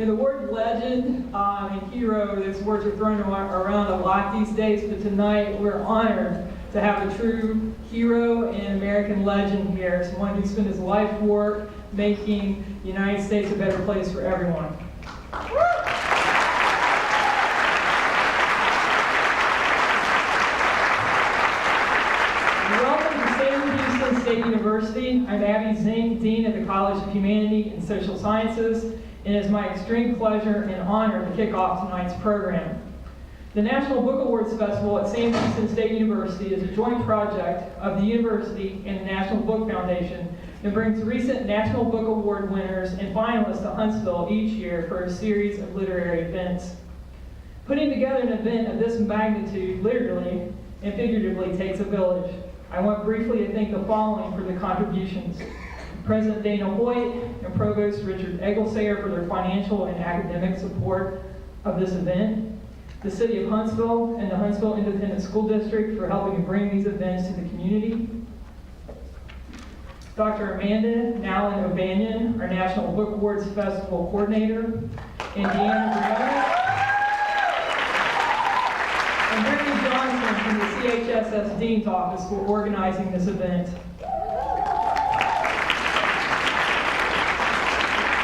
The word legend and hero, those words are thrown around a lot these days, but tonight we're honored to have a true hero and American legend here, someone who spent his life work making the United States a better place for everyone. Welcome to Sam Houston State University. I'm Abby Zink, Dean of the College of Humanities and Social Sciences, and it is my extreme pleasure and honor to kick off tonight's program. The National Book Awards Festival at Sam Houston State University is a joint project of the university and the National Book Foundation that brings recent National Book Award winners and finalists to Huntsville each year for a series of literary events. Putting together an event of this magnitude literally and figuratively takes a village. I want briefly to thank the following for the contributions. President Dana Hoyt and Provost Richard Egglesare for their financial and academic support of this event. The City of Huntsville and the Huntsville Independent School District for helping to bring these events to the community. Dr. Amanda Nowlin O'Banion, our National Book Awards Festival Coordinator. And Deanna Brown. And Brittany Johnson from the SHSU Dean's Office for organizing this event.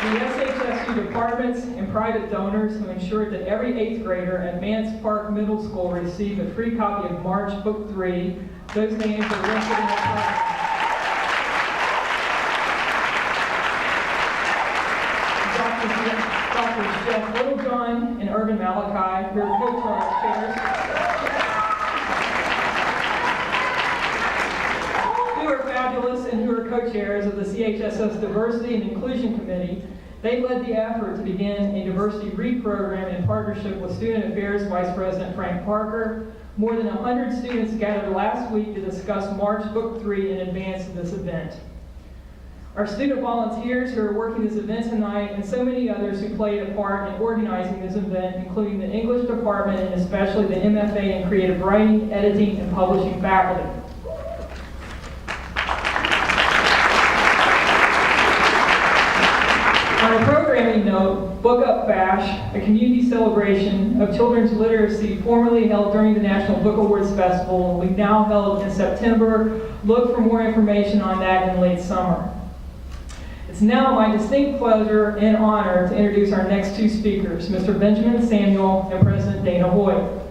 The SHSU departments and private donors who ensured that every 8th grader at Mance Park Middle School received a free copy of March Book 3. Those names are listed in the program. Drs. Jeff Littlejohn and Irvin Malachi, who are co-charge chairs, who are fabulous and who are co-chairs of the CHSS Diversity and Inclusion Committee. They led the effort to begin a diversity read program in partnership with Student Affairs Vice President Frank Parker. More than 100 students gathered last week to discuss March Book 3 in advance of this event. Our student volunteers who are working this event tonight, and so many others who played a part in organizing this event, including the English department and especially the MFA in creative writing, editing, and publishing faculty. On a programming note, Book Up Bash, a community celebration of children's literacy formerly held during the National Book Awards Festival, and we've now held in September. Look for more information on that in late summer. It's now my distinct pleasure and honor to introduce our next two speakers, Mr. Benjamin Samuel and President Dana Hoyt.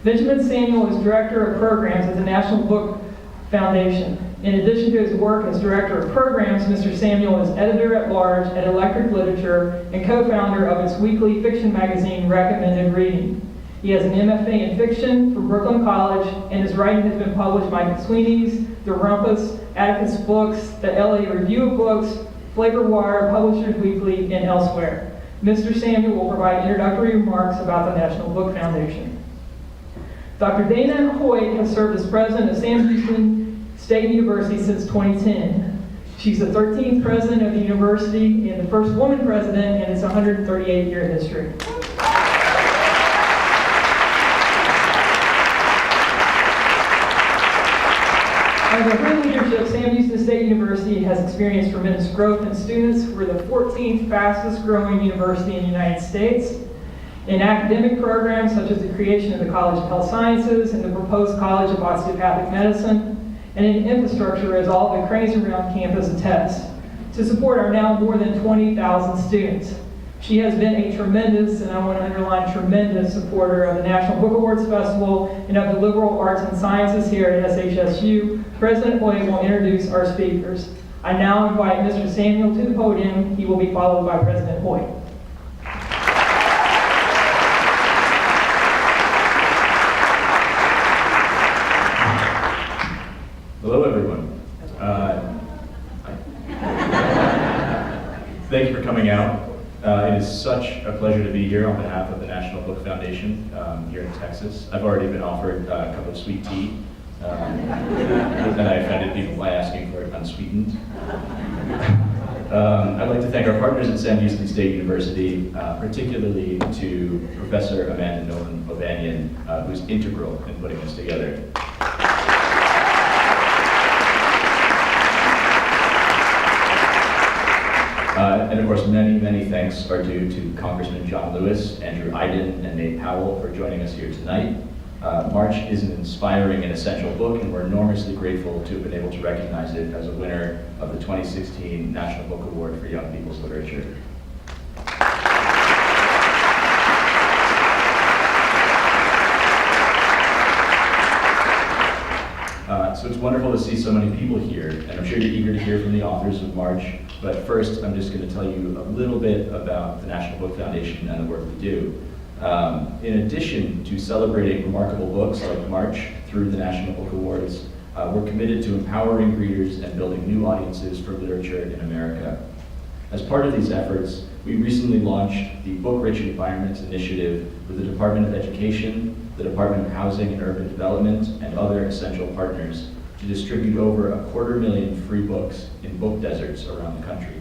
Benjamin Samuel is Director of Programs at the National Book Foundation. In addition to his work as Director of Programs, Mr. Samuel is Editor-at-Large at Electric Literature and co-founder of its weekly fiction magazine, Recommended Reading. He has an MFA in fiction from Brooklyn College, and his writing has been published by McSweeney's, The Rumpus, Atticus Books, the LA Review of Books, Flavor Wire, Publishers Weekly, and elsewhere. Mr. Samuel will provide introductory remarks about the National Book Foundation. Dr. Dana Hoyt has served as president of Sam Houston State University since 2010. She's the 13th president of the university and the first woman president in its 138-year history. Under her leadership, Sam Houston State University has experienced tremendous growth in students. We're the 14th fastest growing university in the United States. In academic programs such as the creation of the College of Health Sciences and the proposed College of Osteopathic Medicine, and in infrastructure as all the cranes around campus attest, to support our now more than 20,000 students. She has been a tremendous, and I want to underline tremendous, supporter of the National Book Awards Festival and of the liberal arts and sciences here at SHSU. President Hoyt will introduce our speakers. I now invite Mr. Samuel to the podium. He will be followed by President Hoyt. Hello, everyone. Thank you for coming out. It is such a pleasure to be here on behalf of the National Book Foundation here in Texas. I've already been offered a cup of sweet tea, and I offended people by asking for it unsweetened. I'd like to thank our partners at Sam Houston State University, particularly to Professor Amanda Nowlin O'Banion, who's integral in putting this together. And of course, many, many thanks are due to Congressman John Lewis, Andrew Aydin, and Nate Powell for joining us here tonight. March is an inspiring and essential book, and we're enormously grateful to have been able to recognize it as a winner of the 2016 National Book Award for Young People's Literature. So it's wonderful to see so many people here, and I'm sure you're eager to hear from the authors of March. But first, I'm just going to tell you a little bit about the National Book Foundation and the work we do. In addition to celebrating remarkable books like March through the National Book Awards, we're committed to empowering readers and building new audiences for literature in America. As part of these efforts, we recently launched the Book Rich Environments Initiative with the Department of Education, the Department of Housing and Urban Development, and other essential partners to distribute over 250,000 free books in book deserts around the country.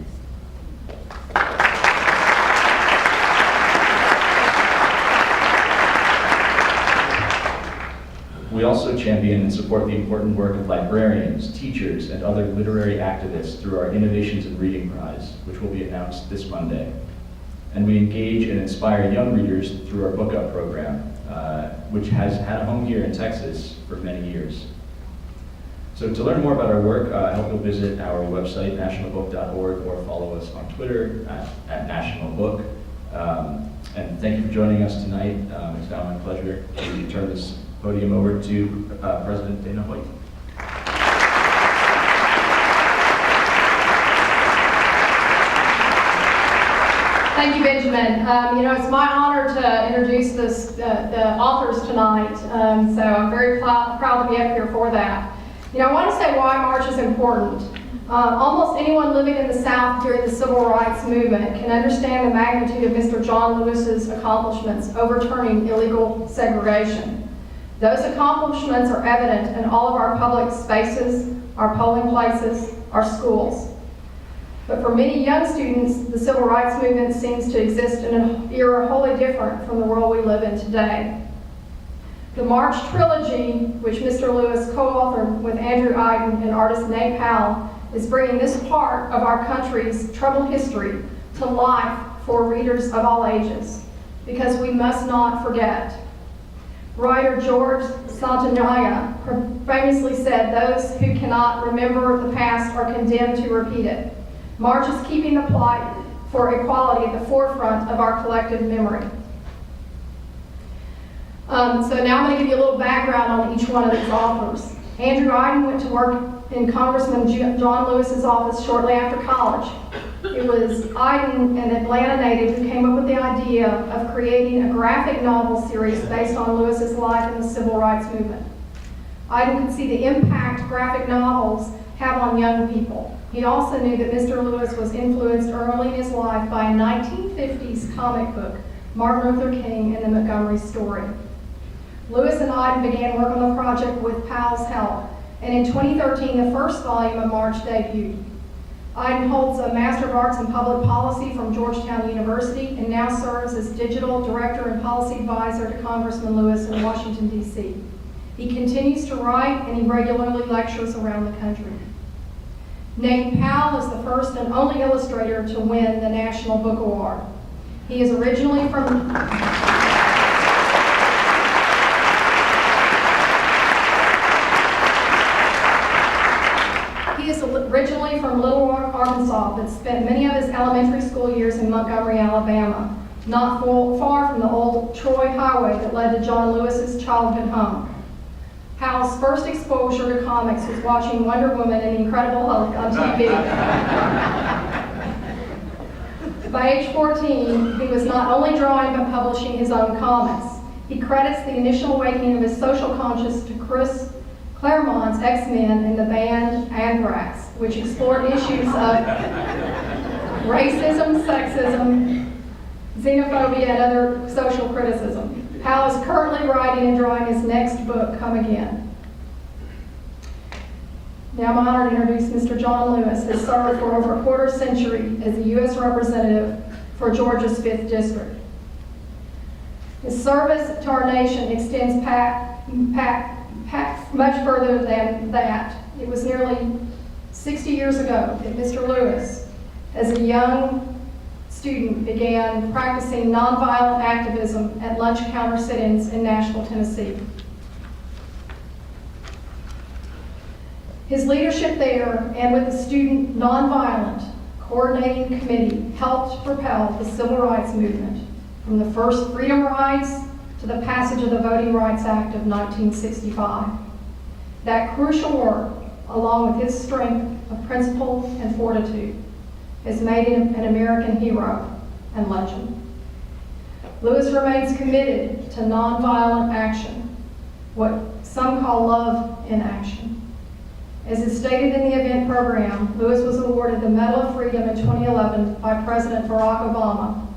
We also champion and support the important work of librarians, teachers, and other literary activists through our Innovations in Reading Prize, which will be announced this Monday. And we engage and inspire young readers through our Book Up program, which has had a home here in Texas for many years. So to learn more about our work, I hope you'll visit our website, nationalbook.org, or follow us on Twitter at nationalbook. And thank you for joining us tonight. It's now my pleasure to turn this podium over to President Dana Hoyt. Thank you, Benjamin. It's my honor to introduce the authors tonight, so I'm very proud to be up here for that. I want to say why March is important. Almost anyone living in the South during the Civil Rights Movement can understand the magnitude of Mr. John Lewis's accomplishments overturning illegal segregation. Those accomplishments are evident in all of our public spaces, our polling places, our schools. But for many young students, the Civil Rights Movement seems to exist in an era wholly different from the world we live in today. The March trilogy, which Mr. Lewis co-authored with Andrew Aydin and artist Nate Powell, is bringing this part of our country's troubled history to life for readers of all ages, because we must not forget. Writer George Santayana famously said, "Those who cannot remember the past are condemned to repeat it." March is keeping the plight for equality at the forefront of our collective memory. So now I'm going to give you a little background on each one of these authors. Andrew Aydin went to work in Congressman John Lewis's office shortly after college. It was Aydin, an Atlanta native, who came up with the idea of creating a graphic novel series based on Lewis's life in the Civil Rights Movement. Aydin could see the impact graphic novels have on young people. He also knew that Mr. Lewis was influenced early in his life by a 1950s comic book, Martin Luther King and the Montgomery Story. Lewis and Aydin began work on the project with Powell's help, and in 2013, the first volume of March debuted. Aydin holds a Master of Arts in Public Policy from Georgetown University and now serves as Digital Director and Policy Advisor to Congressman Lewis in Washington, D.C. He continues to write, and he regularly lectures around the country. Nate Powell is the first and only illustrator to win the National Book Award. He is originally from Little Rock, Arkansas, but spent many of his elementary school years in Montgomery, Alabama, not far from the old Troy Highway that led to John Lewis's childhood home. Powell's first exposure to comics was watching Wonder Woman and the Incredible Hulk on TV. By age 14, he was not only drawing but publishing his own comics. He credits the initial awakening of his social conscience to Chris Claremont's X-Men and the band Anthrax, which explored issues of racism, sexism, xenophobia, and other social criticism. Powell is currently writing and drawing his next book, Come Again. Now I'm honored to introduce Mr. John Lewis, who served for over a quarter century as the U.S. representative for Georgia's 5th District. His service to our nation extends much further than that. It was nearly 60 years ago that Mr. Lewis, as a young student began practicing nonviolent activism at lunch counter sit-ins in Nashville, Tennessee. His leadership there and with the Student Nonviolent Coordinating Committee helped propel the civil rights movement from the first freedom rides to the passage of the Voting Rights Act of 1965. That crucial work, along with his strength of principle and fortitude, has made him an American hero and legend. Lewis remains committed to nonviolent action, what some call love in action. As is stated in the event program, Lewis was awarded the Medal of Freedom in 2011 by President Barack Obama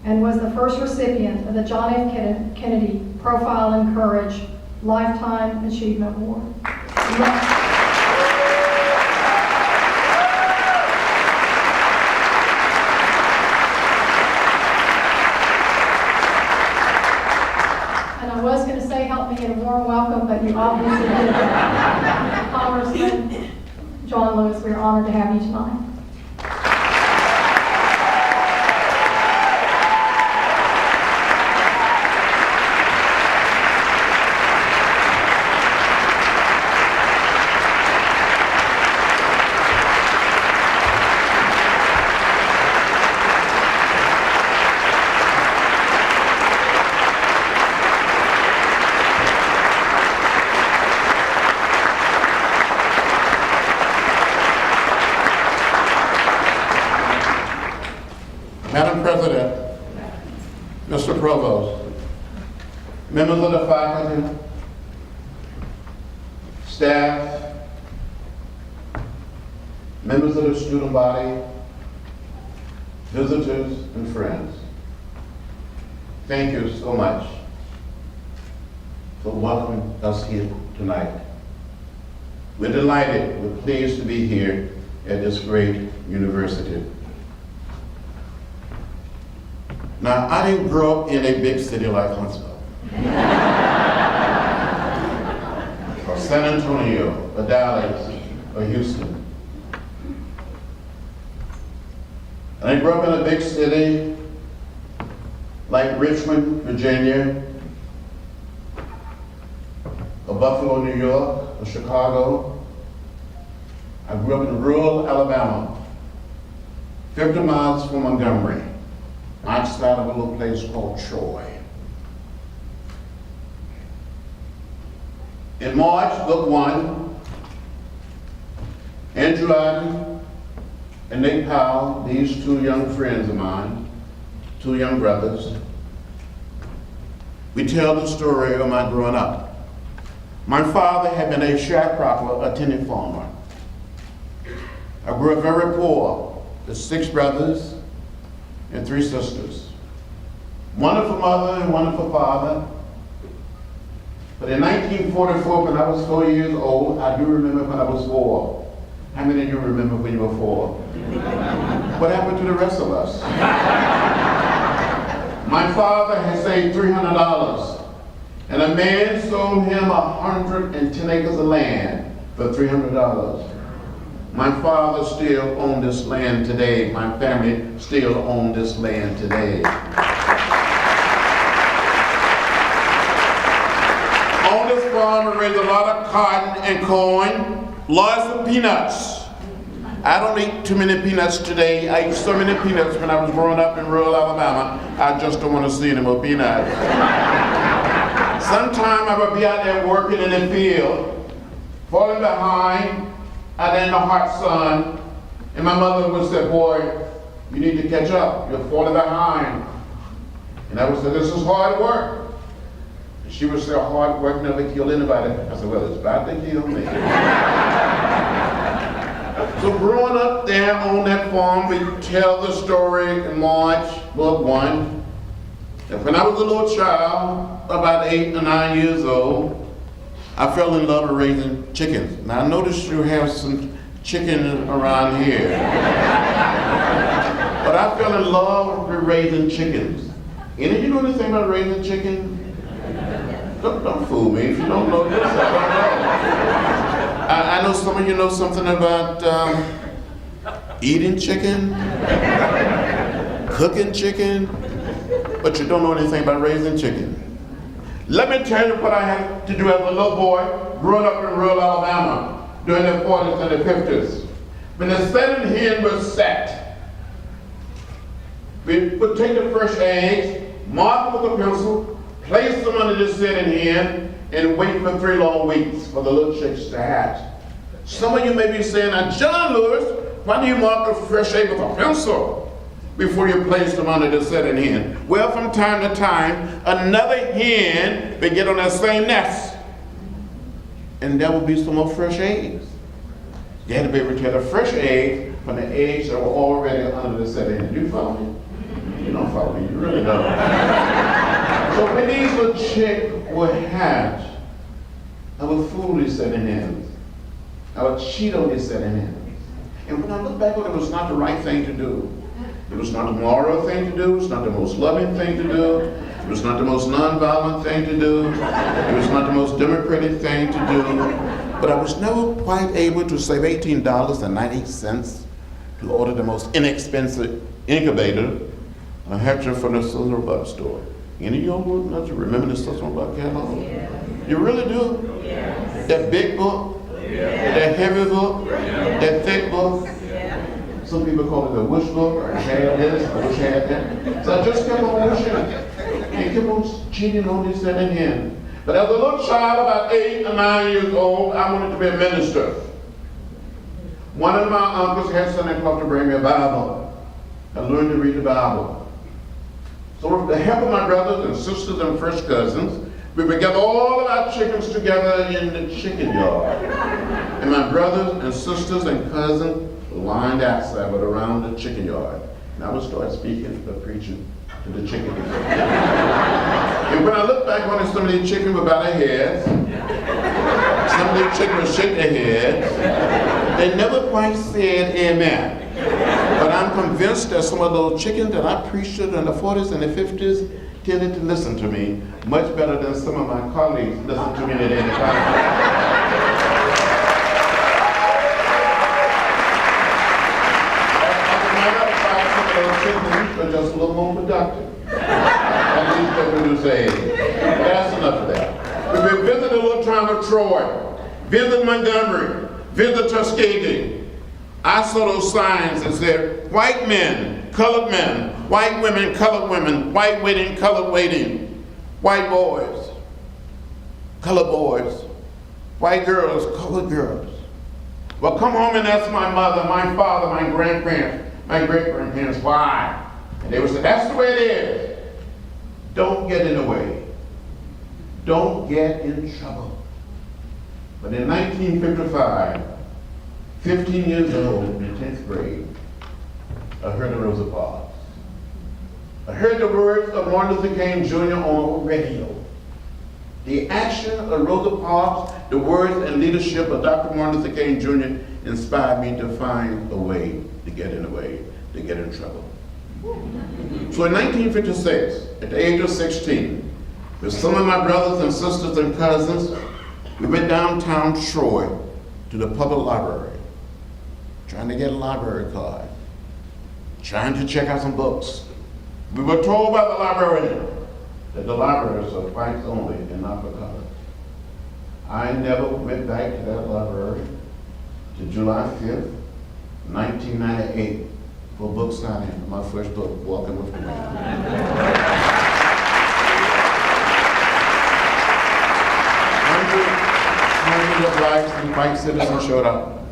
and was the first recipient of the John F. Kennedy Profile in Courage Lifetime Achievement Award. And I was going to say help me get a warm welcome, but you obviously did. Congressman John Lewis, we are honored to have you tonight. Madam President, Mr. Provost, members of the faculty, staff, members of the student body, visitors and friends, thank you so much for welcoming us here tonight. We're delighted, we're pleased to be here at this great university. Now, I didn't grow up in a big city like Huntsville, or San Antonio, or Dallas, or Houston. And I grew up in a big city like Richmond, Virginia, or Buffalo, New York, or Chicago. I grew up in rural Alabama, 50 miles from Montgomery, outside of a little place called Troy. In March, book 1, Andrew Aydin and Nate Powell, these two young friends of mine, two young brothers, we tell the story of my growing up. My father had been a sharecropper, a tenant farmer. I grew up very poor, with 6 brothers and 3 sisters. Wonderful mother and wonderful father. But in 1944, when I was 4 years old, I do remember when I was 4. How many of you remember when you were 4? What happened to the rest of us? My father had saved $300, and a man sold him 110 acres of land for $300. My father still owns this land today. My family still owns this land today. On this farm, we raise a lot of cotton and corn, lots of peanuts. I don't eat too many peanuts today. I ate so many peanuts when I was growing up in rural Alabama, I just don't want to see any more peanuts. Sometime I would be out there working in the field, falling behind, out there in the hot sun, and my mother would say, boy, you need to catch up, you're falling behind. And I would say, this is hard work. And she would say, hard work never killed anybody. I said, well, it's about to kill me. So growing up there on that farm, we tell the story in March, book 1. And when I was a little child, about 8 or 9 years old, I fell in love with raising chickens. Now I noticed you have some chicken around here. But I fell in love with raising chickens. Any of you know anything about raising chicken? Don't fool me if you don't know this. I know some of you know something about eating chicken. cooking chicken, but you don't know anything about raising chicken. Let me tell you what I had to do as a little boy growing up in rural Alabama during the 40s and the 50s. When the setting hen was set, we would take the fresh eggs, mark them with a pencil, place them under the setting hen, and wait for 3 long weeks for the little chicks to hatch. Some of you may be saying, now, John Lewis, why do you mark a fresh egg with a pencil before you place them under the setting hen? Well, from time to time, another hen would get on that same nest, and there would be some more fresh eggs. You had to be able to tell the fresh eggs from the eggs that were already under the setting hen. Do you follow me? You don't follow me, you really don't. So when these little chicks were hatched, I would fool these setting hens. I would cheat on these setting hens. And when I look back on it, it was not the right thing to do. It was not the moral thing to do. It was not the most loving thing to do. It was not the most nonviolent thing to do. It was not the most democratic thing to do. But I was never quite able to save $18.98 to order the most inexpensive incubator a hatcher from the Cecil Buck store. Any of y'all remember the Cecil Buck catalog? Yeah. You really do? Yes. That big book? Yeah. That heavy book? Yeah. That thick book? Yeah. Some people call it a wish book. I had this, I wish I had that. So I just kept on wishing and kept on cheating on this and again. But as a little child, about 8 or 9 years old, I wanted to be a minister. One of my uncles had Santa Claus to bring me a Bible. I learned to read the Bible. So with the help of my brothers and sisters and first cousins, we would gather all of our chickens together in the chicken yard. And my brothers and sisters and cousins lined outside but around the chicken yard. And I would start speaking or preaching to the chickens. And when I look back on it, some of these chickens would bow their heads. Some of these chickens would shake their heads. They never quite said amen. But I'm convinced that some of those chickens that I preached to in the 40s and the 50s tended to listen to me much better than some of my colleagues listen to me today in the chickens are just a little more productive. And these people do say, that's enough of that. We visit the little town of Troy, visit Montgomery, visit Tuskegee. I saw those signs that said, white men, colored men, white women, colored women, white waiting, colored waiting, white boys, colored boys, white girls, colored girls. Well, come home and ask my mother, my father, my grandparents, my great-grandparents, why? And they would say, that's the way it is. Don't get in the way. Don't get in trouble. But in 1955, 15 years old in the 10th grade, I heard the Rosa Parks. I heard the words of Martin Luther King Jr. on the radio. The action of Rosa Parks, the words and leadership of Dr. Martin Luther King Jr. inspired me to find a way to get in the way, to get in trouble. So in 1956, at the age of 16, with some of my brothers and sisters and cousins, we went downtown Troy to the public library, trying to get a library card, trying to check out some books. We were told by the librarian that the libraries are whites only and not for color. I never went back to that library to July 5th, 1998 for book signing for my first book, Walking with the Wind. Hundreds of blacks and white citizens showed up.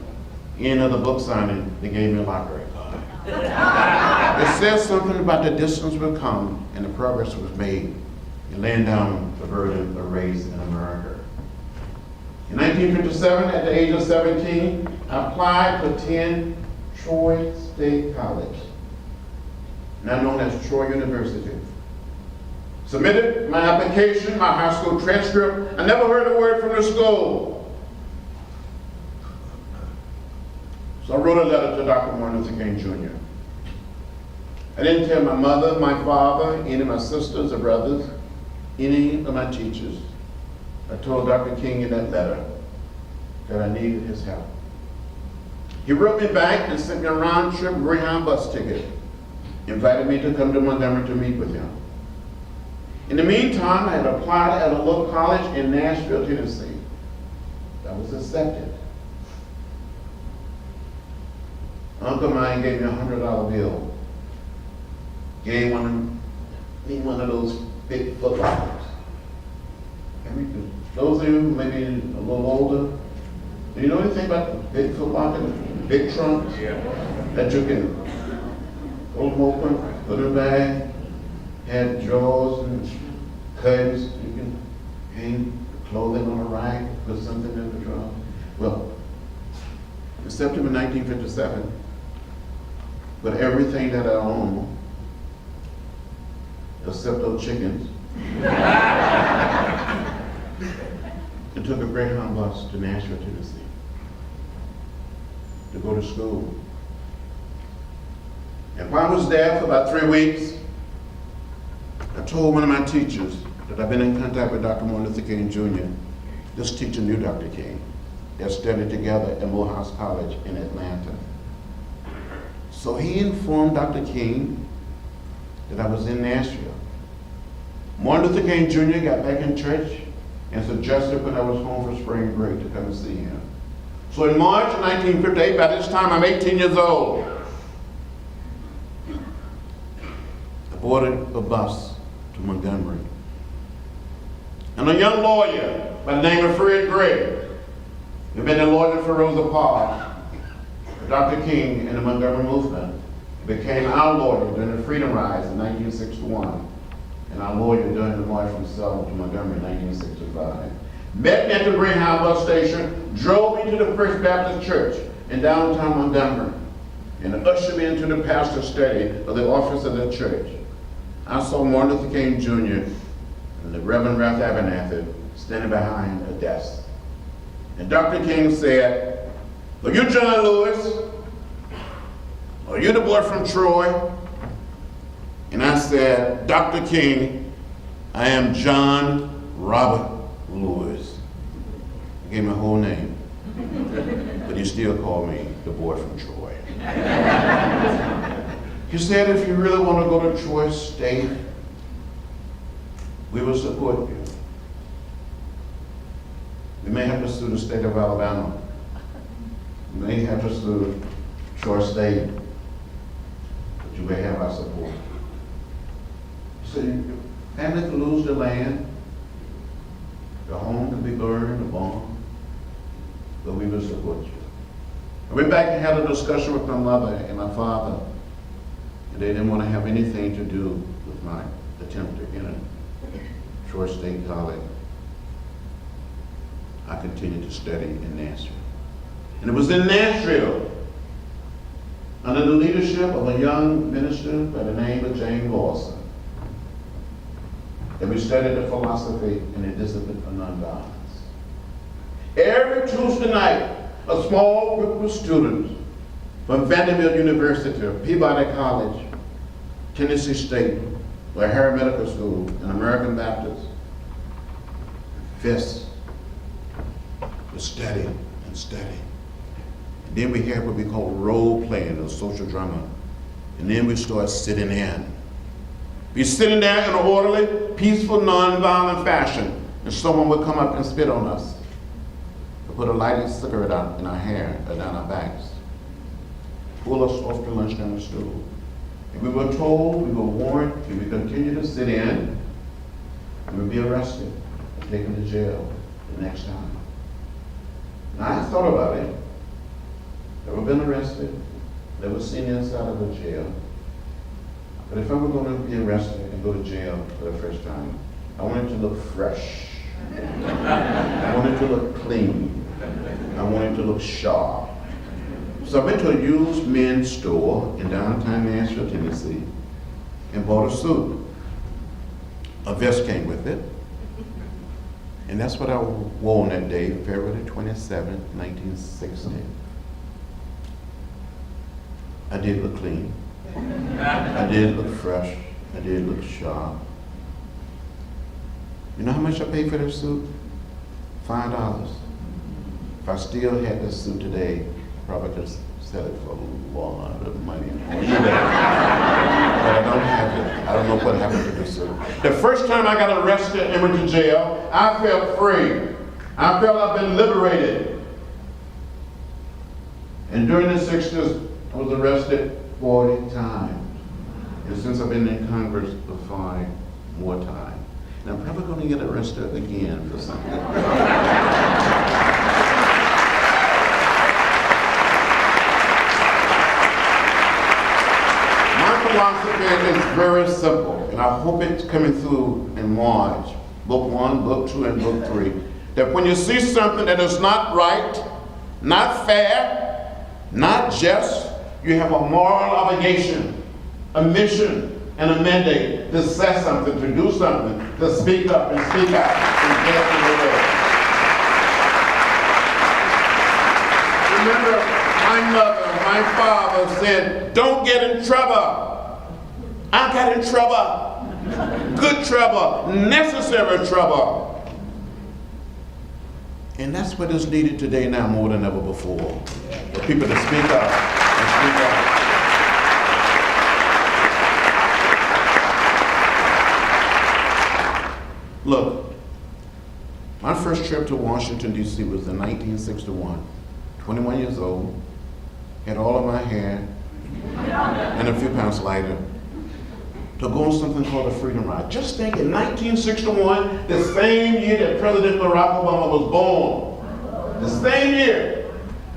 End of the book signing, they gave me a library card. It says something about the distance we've come and the progress was made in laying down the burden of race in America. In 1957, at the age of 17, I applied to attend Troy State College, now known as Troy University. Submitted my application, my high school transcript. I never heard a word from the school. So I wrote a letter to Dr. Martin Luther King Jr. I didn't tell my mother, my father, any of my sisters or brothers, any of my teachers. I told Dr. King in that letter that I needed his help. He wrote me back and sent me a round-trip Greyhound bus ticket invited me to come to Montgomery to meet with him. In the meantime, I had applied at a local college in Nashville, Tennessee. I was accepted. Uncle mine gave me $100 bill. Gave me one of those big Foot Lockers. Those of you who may be a little older, do you know anything about the big Foot Locker, big trunks? Yeah. That you can hold them open, put them in a bag, had drawers and curtains, you can hang clothing on a rack, put something in the drawer. Well, in September 1957, with everything that I own, except those chickens, and took a Greyhound bus to Nashville, Tennessee, to go to school. And while I was there for about 3 weeks, I told one of my teachers that I've been in contact with Dr. Martin Luther King Jr. This teacher knew Dr. King. They studied together at Morehouse College in Atlanta. So he informed Dr. King that I was in Nashville. Martin Luther King Jr. got back in church and suggested when I was home for spring break to come and see him. So in March 1958, by this time I'm 18 years old, I boarded a bus to Montgomery. And a young lawyer by the name of Fred Gregg, who'd been a lawyer for Rosa Parks, for Dr. King and the Montgomery movement, became our lawyer during the Freedom Rise in 1961, and our lawyer during the march from Selma to Montgomery in 1965. Met me at the Greyhound bus station, drove me to the First Baptist Church in downtown Montgomery, and ushered me into the pastor's study of the office of the church. I saw Martin Luther King Jr. and the Reverend Ralph Abernathy standing behind a desk. And Dr. King said, "Are you John Lewis? Are you the boy from Troy?" And I said, "Dr. King, I am John Robert Lewis." He gave my whole name, but he still called me the boy from Troy. He said, "If you really want to go to Troy State, we will support you. We may have to sue the state of Alabama. We may have to sue Troy State, but you may have our support." He said, "Your family could lose their land, your home could be burned or bombed, but we will support you." I went back and had a discussion with my mother and my father, and they didn't want to have anything to do with my attempt to enter Troy State College. I continued to study in Nashville. And it was in Nashville, under the leadership of a young minister by the name of James Lawson, that we studied the philosophy and the discipline of nonviolence. Every Tuesday night, a small group of students from Vanderbilt University, Peabody College, Tennessee State, O'Hara Medical School, and American Baptist, FIST, would study and study. And then we had what we call role playing or social drama. And then we start sitting in. Be sitting there in an orderly, peaceful, non-violent fashion, and someone would come up and spit on us, or put a lighted cigarette out in our hair or down our backs, pull us off to lunch down the stool. And we were told, we were warned, if we continue to sit in, we would be arrested and taken to jail the next time. Now I thought about it. Never been arrested, never seen the inside of a jail. But if I were going to be arrested and go to jail for the first time, I wanted to look fresh. I wanted to look clean. I wanted to look sharp. So I went to a used men's store in downtown Nashville, Tennessee, and bought a suit. A vest came with it. And that's what I wore on that day, February 27, 1960. I did look clean. I did look fresh. I did look sharp. You know how much I paid for that suit? $5. If I still had this suit today, I probably could sell it for a lot of money. But I don't have it. I don't know what happened to this. The first time I got arrested and went to jail, I felt free. I felt I've been liberated. And during the 60s, I was arrested 40 times. And since I've been in Congress for 5 more times. And I'm probably going to get arrested again for something. My philosophy is very simple, and I hope it's coming through in March, book 1, book 2, and book 3, that when you see something that is not right, not fair, not just, you have a moral obligation, a mission, and a mandate to say something, to do something, to speak up and speak out and get in the way. Remember, my mother, my father said, don't get in trouble. I got in trouble. Good trouble, necessary trouble. And that's what is needed today now more than ever before. For people to speak up and speak out. Look, my first trip to Washington, D.C. was in 1961. 21 years old, had all of my hair, and a few pounds lighter, to go on something called the Freedom Ride. Just think, in 1961, the same year that President Barack Obama was born, the same year,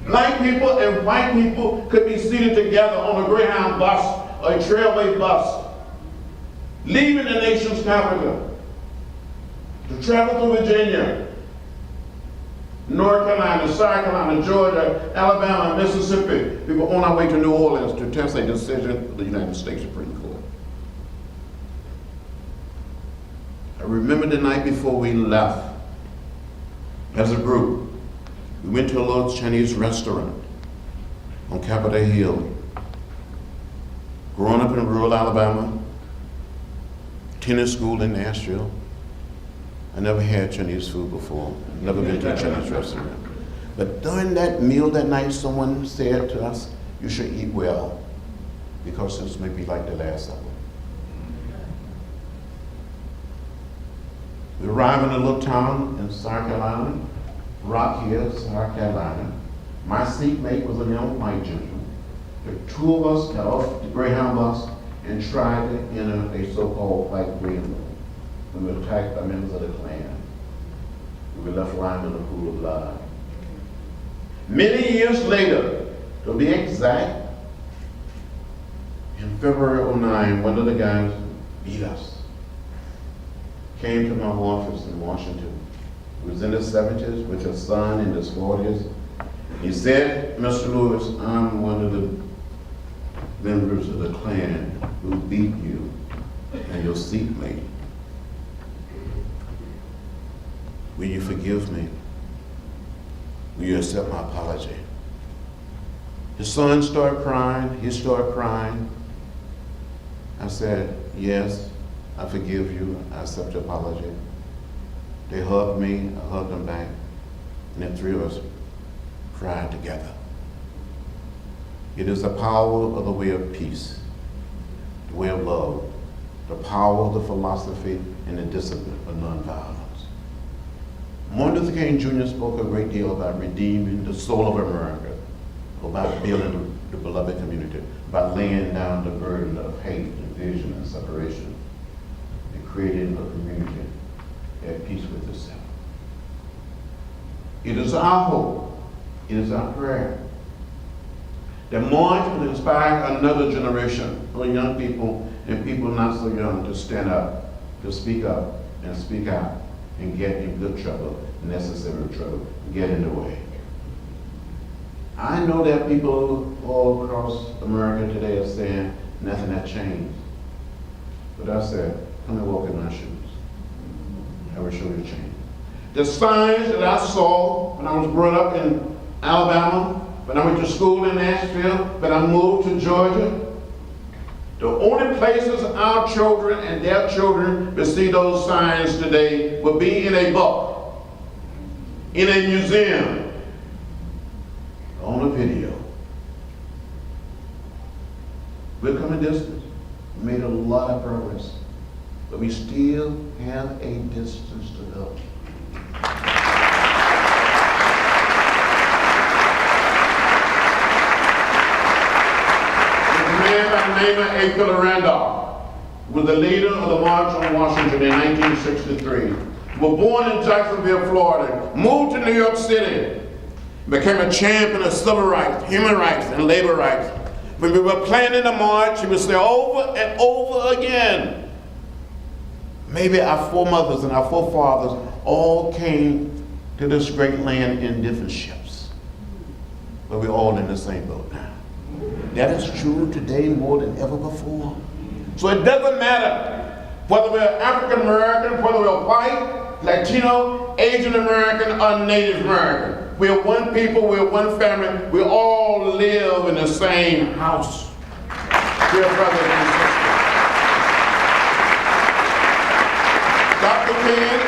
black people and white people could be seated together on a Greyhound bus or a Trailway bus, leaving the nation's capital, to travel to Virginia, North Carolina, South Carolina, Georgia, Alabama, Mississippi. We were on our way to New Orleans to test a decision of the United States Supreme Court. I remember the night before we left, as a group, we went to a little Chinese restaurant on Capitol Hill. Growing up in rural Alabama, tennis school in Nashville, I never had Chinese food before, never been to a Chinese restaurant. But during that meal that night, someone said to us, you should eat well, because this may be like the last of them. We arrived in a little town in South Carolina, Rock Hill, South Carolina. My seatmate was a young white gentleman. The two of us got off the Greyhound bus and tried to enter a so-called white green room. We were attacked by members of the Klan. We were left lying in a pool of blood. Many years later, to be exact, in February of '09, one of the guys beat us. Came to my office in Washington. He was in his 70s with his son in his 40s. He said, Mr. Lewis, I'm one of the members of the Klan who beat you and your seatmate. Will you forgive me? Will you accept my apology? His son started crying, he started crying. I said, yes, I forgive you, I accept your apology. They hugged me, I hugged them back, and the three of us cried together. It is the power of the way of peace, the way of love, the power of the philosophy and the discipline of nonviolence. Martin Luther King Jr. spoke a great deal about redeeming the soul of America, about building the beloved community, about laying down the burden of hate, division, and separation, and creating a community at peace with itself. It is our hope, it is our prayer, that March will inspire another generation of young people and people not so young to stand up, to speak up, and speak out, and get in good trouble, necessary trouble, get in the way. I know that people all across America today are saying nothing has changed. But I said, come and walk in my shoes. I will show you change. The signs that I saw when I was growing up in Alabama, when I went to school in Nashville, when I moved to Georgia, the only places our children and their children will see those signs today will be in a book, in a museum, on a video. We're coming distance. We made a lot of progress, but we still have a distance to go. There's a man by the name of Aydin Randolph, was the leader of the March on Washington in 1963. Was born in Jacksonville, Florida, moved to New York City, became a champion of civil rights, human rights, and labor rights. When we were planning the march, he would say over and over again, maybe our foremothers and our forefathers all came to this great land in different ships, but we're all in the same boat now. That is true today more than ever before. So it doesn't matter whether we're African American, whether we're white, Latino, Asian American, or Native American. We're one people, we're one family, we all live in the same house. Dear brothers and sisters.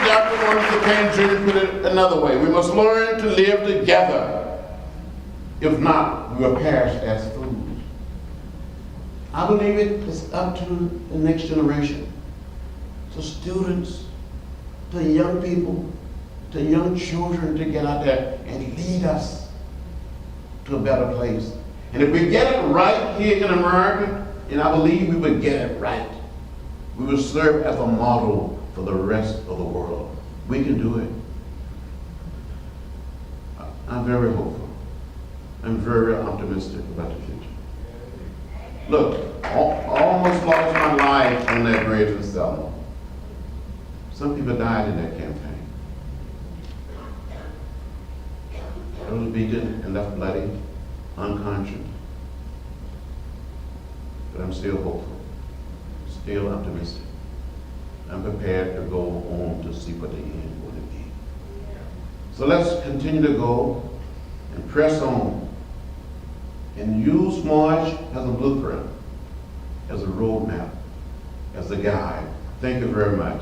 Dr. Martin Luther King Jr. put it another way. We must learn to live together. If not, we will perish as fools. I believe it is up to the next generation, to students, to young people, to young children to get out there and lead us to a better place. And if we get it right here in America, and I believe we would get it right, we will serve as a model for the rest of the world. We can do it. I'm very hopeful. I'm very optimistic about the future. Look, I almost lost my life on that bridge in Selma. Some people died in that campaign. I was beaten and left bloody, unconscious. But I'm still hopeful, still optimistic. I'm prepared to go on to see what the end will be. So let's continue to go and press on and use March as a blueprint, as a roadmap, as a guide. Thank you very much.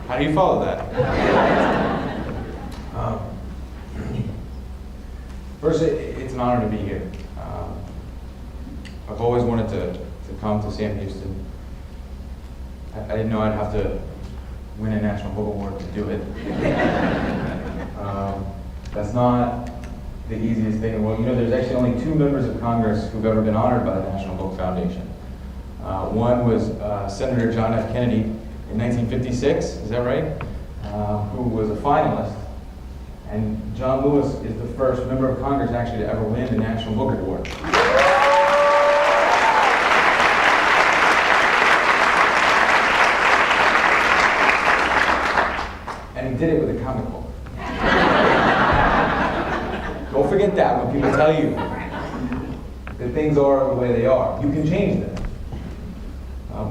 How do you follow that? First, it's an honor to be here. I've always wanted to come to Sam Houston. I didn't know I'd have to win a National Book Award to do it. That's not the easiest thing in the world. You know, there's actually only 2 members of Congress who've ever been honored by the National Book Foundation. One was Senator John F. Kennedy in 1956, is that right? Who was a finalist. And John Lewis is the first member of Congress actually to ever win the National Book Award. And he did it with a comic book. Don't forget that when people tell you that things are the way they are. You can change them.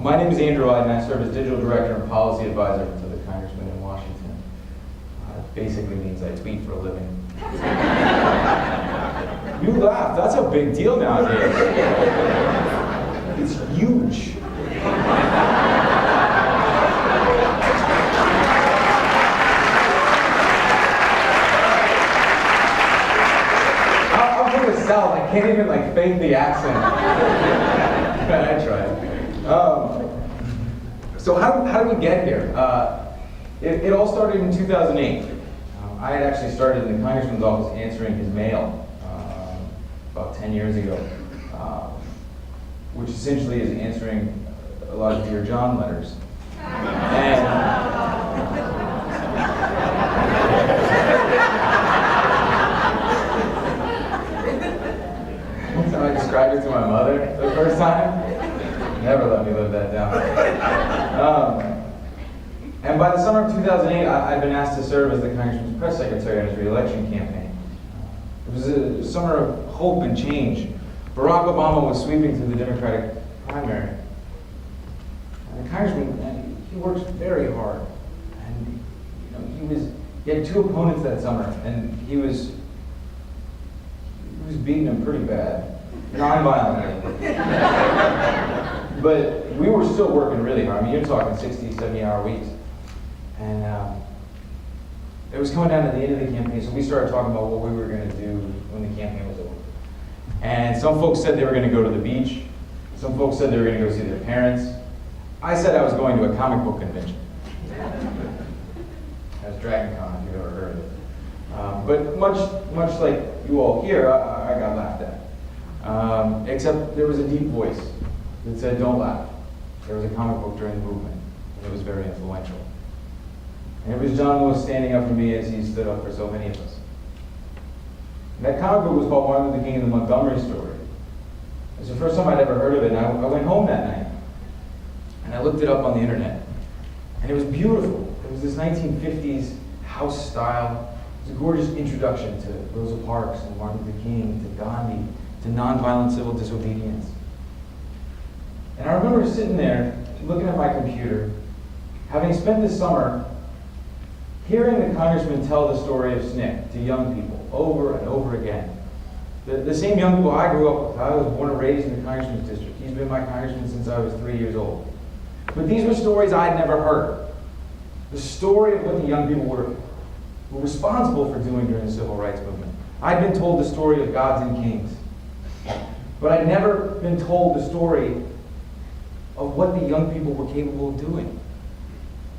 My name is Andrew Aydin, and I serve as Digital Director and Policy Advisor to the Congressman in Washington. It basically means I tweet for a living. You laugh, that's a big deal nowadays. It's huge. I'm from the South, I can't even like fake the accent. I tried. So how did we get here? It all started in 2008. I had actually started in the Congressman's office answering his mail about 10 years ago, which essentially is answering a lot of Dear John letters. And so I described it to my mother the first time. Never let me live that down. And by the summer of 2008, I'd been asked to serve as the Congressman's press secretary on his re-election campaign. It was a summer of hope and change. Barack Obama was sweeping through the Democratic primary. And the Congressman, he works very hard. And he had two opponents that summer, and he was beating them pretty bad, non-violently. But we were still working really hard. I mean, you're talking 60, 70-hour weeks. And it was coming down to the end of the campaign, so we started talking about what we were going to do when the campaign was over. And some folks said they were going to go to the beach. Some folks said they were going to go see their parents. I said I was going to a comic book convention. That's Dragon Con, if you've ever heard of it. But much like you all here, I got laughed at. Except there was a deep voice that said, don't laugh. There was a comic book during the movement, and it was very influential. And it was John Lewis standing up for me as he stood up for so many of us. And that comic book was called Martin Luther King and the Montgomery Story. It was the first time I'd ever heard of it, and I went home that night. And I looked it up on the internet. And it was beautiful. It was this 1950s house style. It was a gorgeous introduction to Rosa Parks and Martin Luther King, to Gandhi, to nonviolent civil disobedience. And I remember sitting there, looking at my computer, having spent this summer hearing the congressman tell the story of SNCC to young people over and over again. The same young people I grew up with. I was born and raised in the congressman's district. He's been my congressman since I was 3 years old. But these were stories I'd never heard. The story of what the young people were responsible for doing during the civil rights movement. I'd been told the story of gods and kings. But I'd never been told the story of what the young people were capable of doing.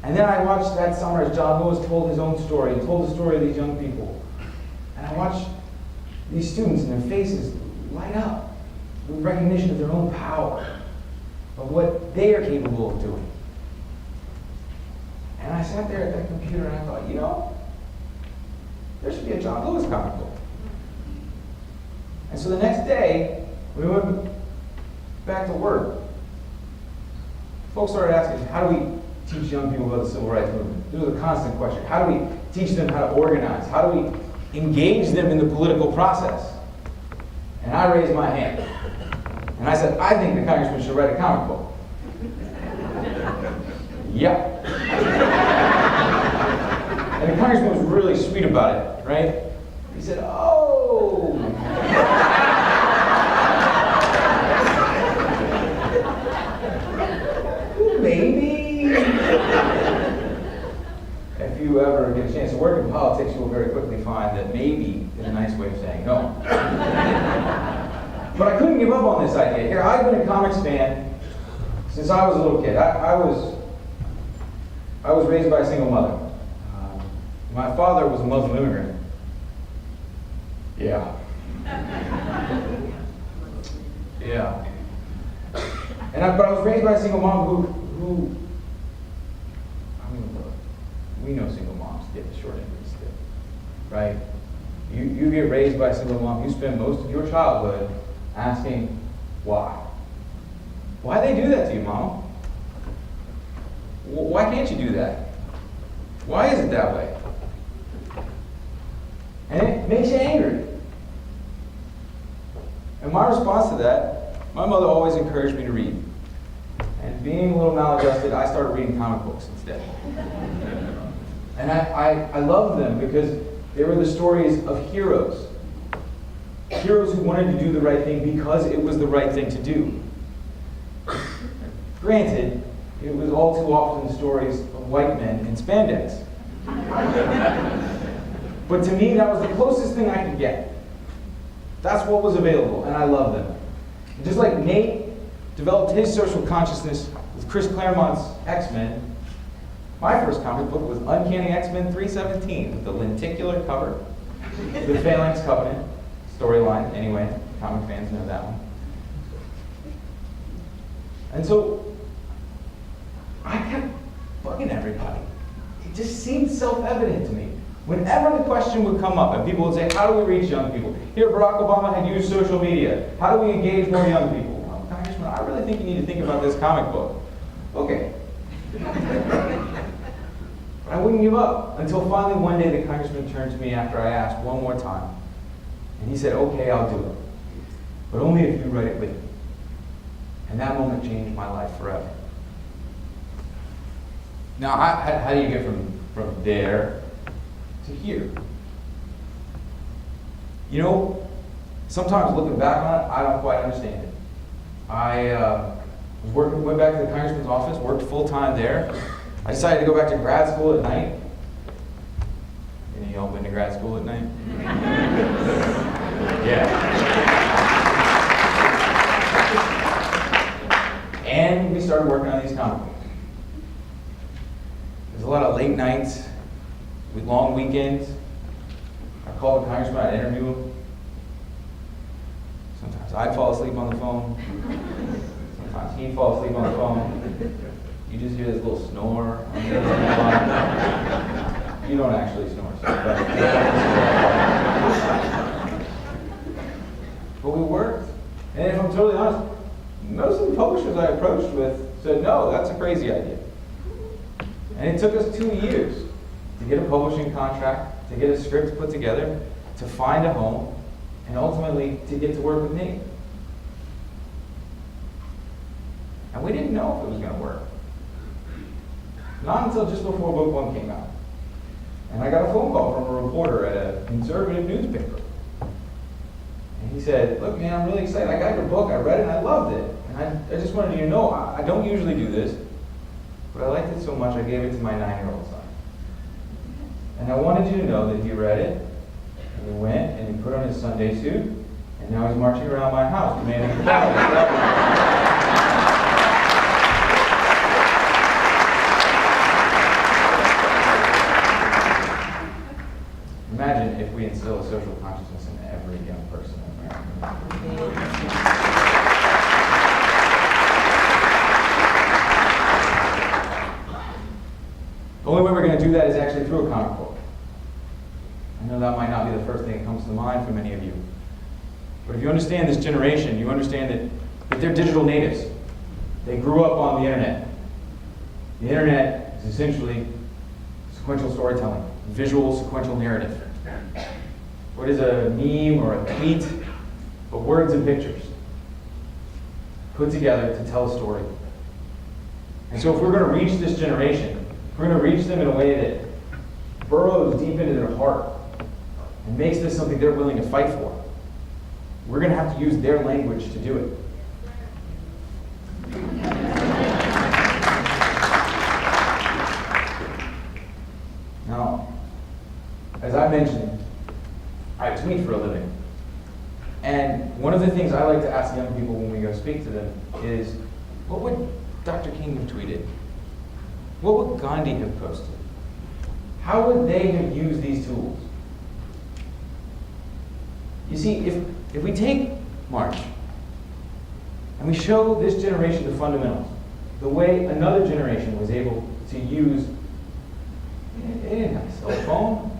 And then I watched that summer as John Lewis told his own story and told the story of these young people. And I watched these students and their faces light up with recognition of their own power, of what they are capable of doing. And I sat there at that computer and I thought, there should be a John Lewis comic book. And so the next day, we went back to work. Folks started asking, how do we teach young people about the civil rights movement? This was a constant question. How do we teach them how to organize? How do we engage them in the political process? And I raised my hand. And I said, I think the congressman should write a comic book. Yep. And the congressman was really sweet about it, right? He said, oh. Maybe. If you ever get a chance to work in politics, you will very quickly find that maybe is a nice way of saying no. But I couldn't give up on this idea. Here, I've been a comics fan since I was a little kid. I was raised by a single mother. My father was a Muslim immigrant. Yeah. Yeah. But I was raised by a single mom who I mean, look, we know single moms get the short end of the stick, right? You get raised by a single mom, you spend most of your childhood asking why. Why they do that to you, Mom? Why can't you do that? Why is it that way? And it makes you angry. And my response to that, my mother always encouraged me to read. And being a little maladjusted, I started reading comic books instead. And I loved them because they were the stories of heroes. Heroes who wanted to do the right thing because it was the right thing to do. Granted, it was all too often stories of white men in spandex. But to me, that was the closest thing I could get. That's what was available, and I loved them. And just like Nate developed his social consciousness with Chris Claremont's X-Men, my first comic book was Uncanny X-Men 317 with the lenticular cover, the Phalanx Covenant storyline. Anyway, comic fans know that one. And so I kept bugging everybody. It just seemed self-evident to me. Whenever the question would come up and people would say, how do we reach young people? Here, Barack Obama had used social media. How do we engage more young people? Well, Congressman, I really think you need to think about this comic book. Okay. But I wouldn't give up until finally one day the congressman turned to me after I asked one more time. And he said, okay, I'll do it. But only if you write it with me. And that moment changed my life forever. Now, how do you get from there to here? You know, sometimes looking back on it, I don't quite understand it. I went back to the congressman's office, worked full-time there. I decided to go back to grad school at night. Any of y'all been to grad school at night? Yeah. And we started working on these comic books. There's a lot of late nights, with long weekends. I called the congressman, I'd interview him. Sometimes I'd fall asleep on the phone. Sometimes he'd fall asleep on the phone. You just hear this little snore on the other end of the line. You don't actually snore, but we worked. And if I'm totally honest, most of the publishers I approached with said, no, that's a crazy idea. And it took us 2 years to get a publishing contract, to get a script put together, to find a home, and ultimately to get to work with Nate. And we didn't know if it was going to work. Not until just before book one came out. And I got a phone call from a reporter at a conservative newspaper. And he said, look, man, I'm really excited. I got your book, I read it, and I loved it. And I just wanted you to know, I don't usually do this, but I liked it so much I gave it to my 9-year-old son. And I wanted you to know that he read it, and he went and he put on his Sunday suit, and now he's marching around my house demanding the Powell. Imagine if we instill a social consciousness in every young person in America. The only way we're going to do that is actually through a comic book. I know that might not be the first thing that comes to mind for many of you. But if you understand this generation, you understand that they're digital natives. They grew up on the internet. The internet is essentially sequential storytelling, visual sequential narrative. What is a meme or a tweet but words and pictures put together to tell a story? And so if we're going to reach this generation, if we're going to reach them in a way that burrows deep into their heart and makes this something they're willing to fight for, we're going to have to use their language to do it. Now, as I mentioned, I tweet for a living. And one of the things I like to ask young people when we go speak to them is, what would Dr. King have tweeted? What would Gandhi have posted? How would they have used these tools? You see, if we take March and we show this generation the fundamentals, the way another generation was able to use, they didn't have a cell phone,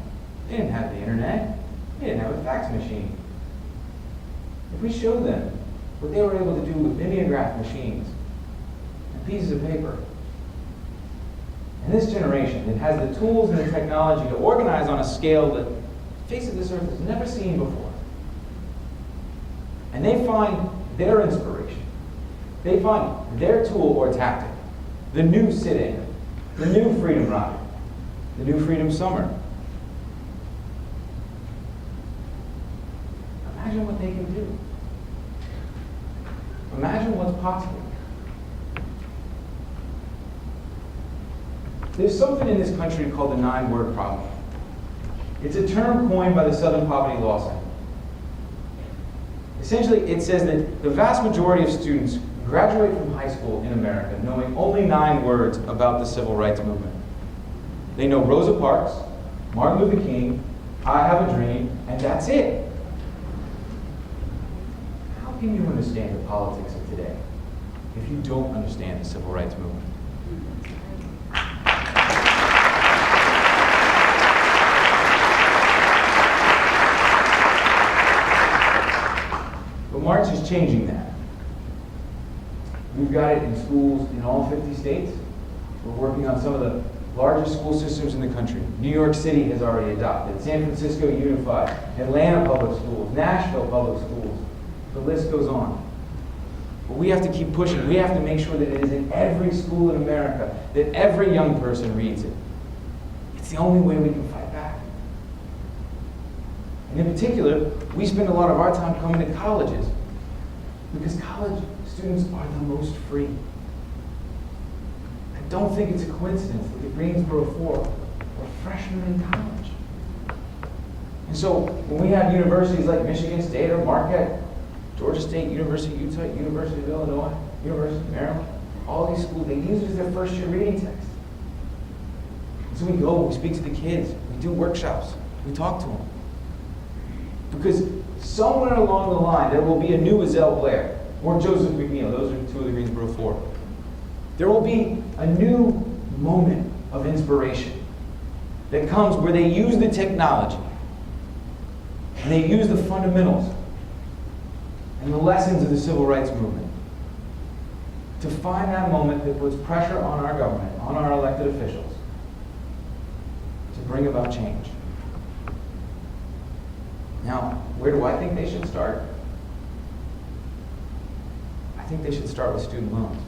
they didn't have the internet, they didn't have a fax machine. If we show them what they were able to do with mimeograph machines and pieces of paper, and this generation that has the tools and the technology to organize on a scale that the face of this earth has never seen before, and they find their inspiration, they find their tool or tactic, the new sit-in, the new freedom ride, the new freedom summer. Imagine what they can do. Imagine what's possible. There's something in this country called the 9-word problem. It's a term coined by the Southern Poverty Law Center. Essentially, it says that the vast majority of students graduate from high school in America knowing only 9 words about the civil rights movement. They know Rosa Parks, Martin Luther King, I Have a Dream, and that's it. How can you understand the politics of today if you don't understand the civil rights movement? But March is changing that. We've got it in schools in all 50 states. We're working on some of the largest school systems in the country. New York City has already adopted, San Francisco Unified, Atlanta Public Schools, Nashville Public Schools. The list goes on. But we have to keep pushing. We have to make sure that it is in every school in America, that every young person reads it. It's the only way we can fight back. And in particular, we spend a lot of our time coming to colleges because college students are the most free. I don't think it's a coincidence that the Greensboro Four are freshmen in college. And so when we have universities like Michigan State or Marquette, Georgia State, University of Utah, University of Illinois, University of Maryland, all these schools, they use it as their first year reading text. So we go, we speak to the kids, we do workshops, we talk to them. Because somewhere along the line, there will be a new Azelle Blair or Joseph McNeil. Those are two of the Greensboro Four. There will be a new moment of inspiration that comes where they use the technology and they use the fundamentals and the lessons of the civil rights movement to find that moment that puts pressure on our government, on our elected officials, to bring about change. Now, where do I think they should start? I think they should start with student loans.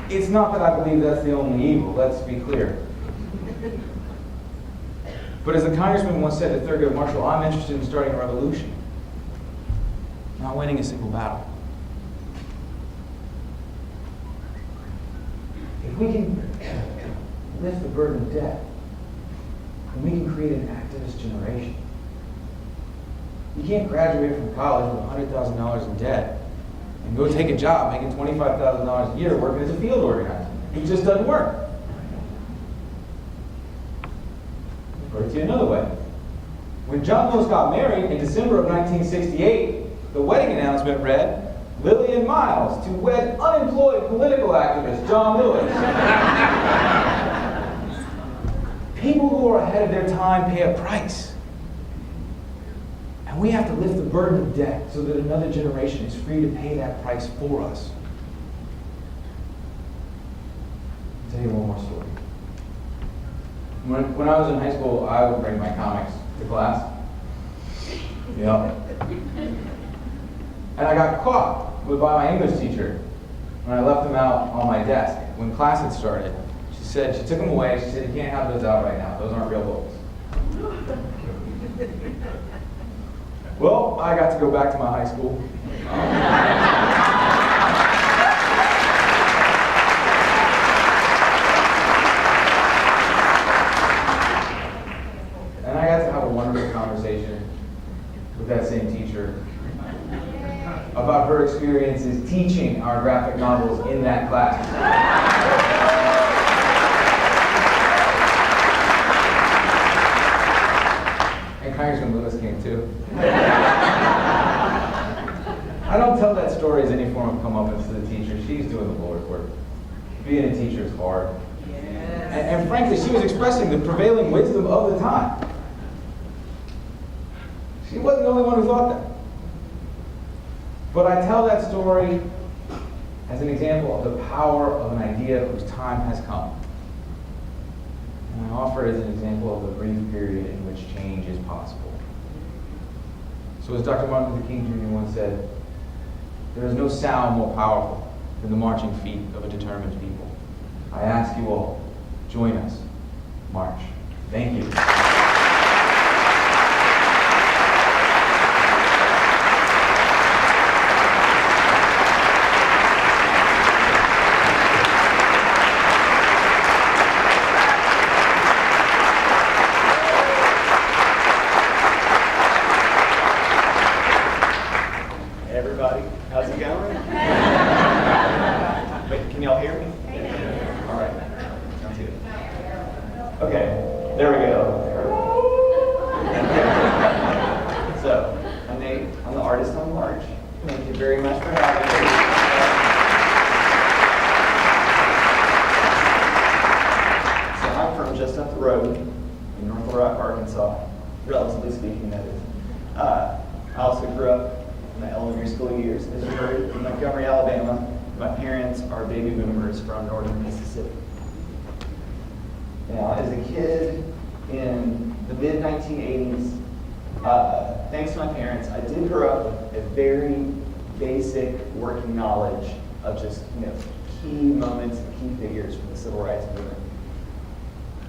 It's not that I believe that's the only evil, let's be clear. But as the congressman once said to Thurgood Marshall, I'm interested in starting a revolution, not winning a single battle. If we can lift the burden of debt, then we can create an activist generation. You can't graduate from college with $100,000 in debt and go take a job making $25,000 a year working as a field organizer. It just doesn't work. I'll put it to you another way. When John Lewis got married in December of 1968, the wedding announcement read, Lillian Miles to wed unemployed political activist John Lewis. People who are ahead of their time pay a price. And we have to lift the burden of debt so that another generation is free to pay that price for us. I'll tell you one more story. When I was in high school, I would bring my comics to class. Yep. And I got caught by my English teacher when I left them out on my desk. When class had started, she took them away. She said, you can't have those out right now. Those aren't real books. Well, I got to go back to my high school. And I got to have a wonderful conversation with that same teacher about her experiences teaching our graphic novels in that class. And Congressman Lewis came too. I don't tell that story as any form of comeuppance to the teacher. She's doing the Lord's work. Being a teacher is hard. Yes. And frankly, she was expressing the prevailing wisdom of the time. She wasn't the only one who thought that. But I tell that story as an example of the power of an idea whose time has come. And I offer it as an example of the brief period in which change is possible. So as Dr. Martin Luther King Jr. once said, there is no sound more powerful than the marching feet of a determined people. I ask you all, join us. March. Thank you. Everybody, how's it going? Wait, can y'all hear me? All right, sounds good. Okay, there we go. So, I'm Nate. I'm the artist on March. Thank you very much for having me. So I'm from just up the road in North Little Rock, Arkansas. Relatively speaking, that is. I also grew up in my elementary school years, as you heard, in Montgomery, Alabama. My parents are baby boomers from northern Mississippi. Now, as a kid in the mid-1980s, thanks to my parents, I did grow up with a very basic working knowledge of just, key moments and key figures from the civil rights movement.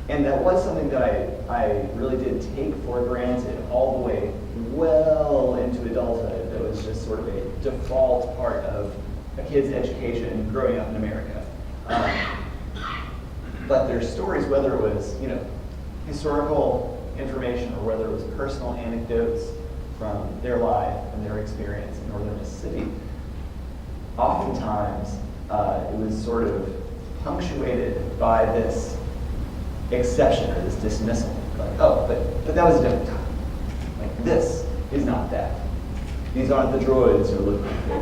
And that was something that I really did take for granted all the way well into adulthood. That was just sort of a default part of a kid's education growing up in America. But their stories, whether it was historical information or whether it was personal anecdotes from their life and their experience in northern Mississippi, oftentimes it was sort of punctuated by this exception or this dismissal. Like, oh, but that was a different time. Like, this is not that. These aren't the droids you're looking for.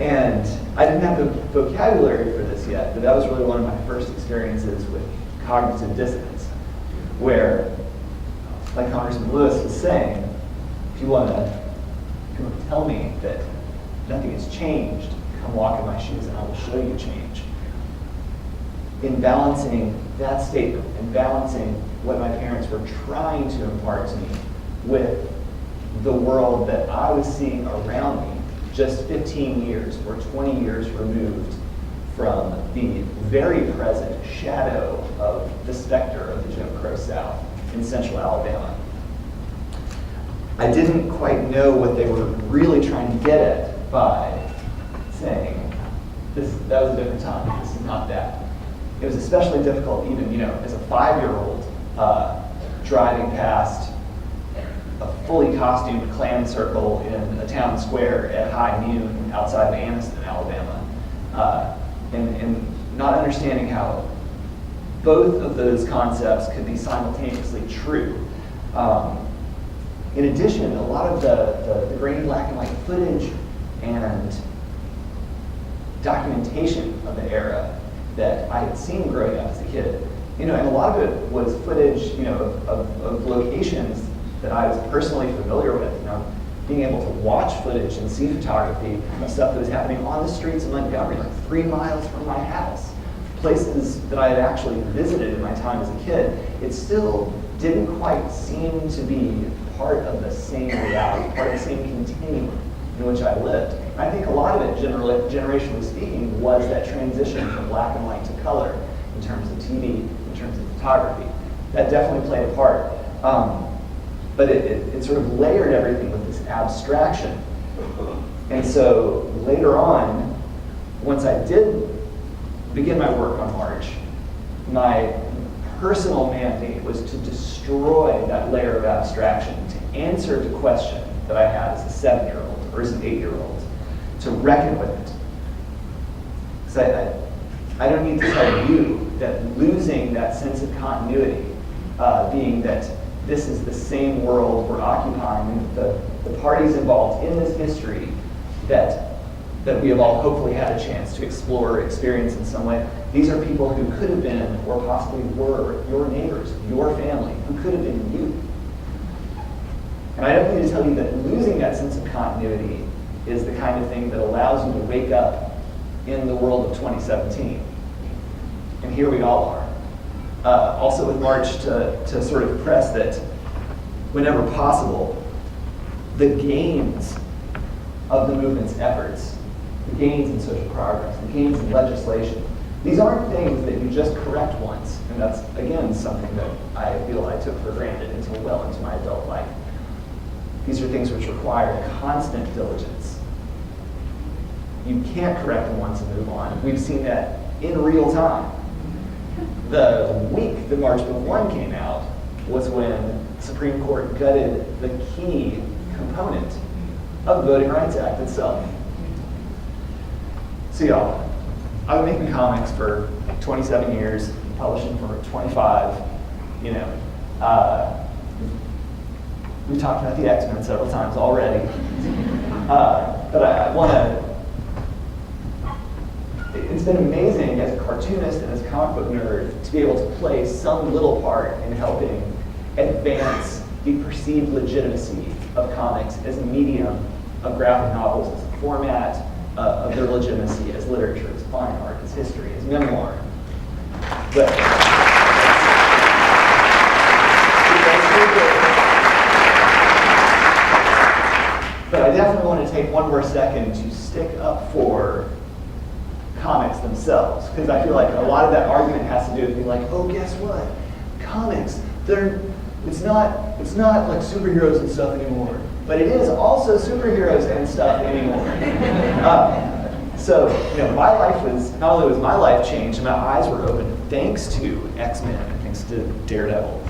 And I didn't have the vocabulary for this yet, but that was really one of my first experiences with cognitive dissonance, where, like Congressman Lewis was saying, if you want to tell me that nothing has changed, come walk in my shoes and I will show you change. In balancing that statement and balancing what my parents were trying to impart to me with the world that I was seeing around me, just 15 years or 20 years removed from the very present shadow of the specter of the Jim Crow South in central Alabama. I didn't quite know what they were really trying to get at by saying, that was a different time, this is not that. It was especially difficult even, as a 5-year-old driving past a fully costumed clown circle in a town square at high noon outside of Anniston, Alabama, and not understanding how both of those concepts could be simultaneously true. In addition, a lot of the grainy black and white footage and documentation of the era that I had seen growing up as a kid, and a lot of it was footage, of locations that I was personally familiar with. Being able to watch footage and see photography of stuff that was happening on the streets of Montgomery, like 3 miles from my house, places that I had actually visited in my time as a kid, it still didn't quite seem to be part of the same reality, part of the same continuum in which I lived. And I think a lot of it, generationally speaking, was that transition from black and white to color in terms of TV, in terms of photography. That definitely played a part. But it sort of layered everything with this abstraction. And so later on, once I did begin my work on March, my personal mandate was to destroy that layer of abstraction, to answer the question that I had as a 7-year-old or as an 8-year-old, to reckon with it. Because I don't need to tell you that losing that sense of continuity, being that this is the same world we're occupying, and the parties involved in this history that we have all hopefully had a chance to explore or experience in some way. These are people who could have been, or possibly were, your neighbors, your family, who could have been you. And I don't need to tell you that losing that sense of continuity is the kind of thing that allows you to wake up in the world of 2017. And here we all are. Also with March, to sort of press that whenever possible, the gains of the movement's efforts, the gains in social progress, the gains in legislation, these aren't things that you just correct once. And that's, again, something that I feel I took for granted until well into my adult life. These are things which require constant diligence. You can't correct them once and move on. We've seen that in real time. The week that March Bill 1 came out was when the Supreme Court gutted the key component of the Voting Rights Act itself. So y'all, I've been making comics for 27 years, publishing for 25, we've talked about the X-Men several times already. But I want to, it's been amazing as a cartoonist and as a comic book nerd to be able to play some little part in helping advance the perceived legitimacy of comics as a medium, of graphic novels as a format, of their legitimacy as literature, as fine art, as history, as memoir. But I definitely want to take one more second to stick up for comics themselves, because I feel like a lot of that argument has to do with being like, oh, guess what? Comics, it's not like superheroes and stuff anymore, but it is also superheroes and stuff anymore. So, my life not only was my life changed, my eyes were opened thanks to X-Men, and thanks to Daredevil,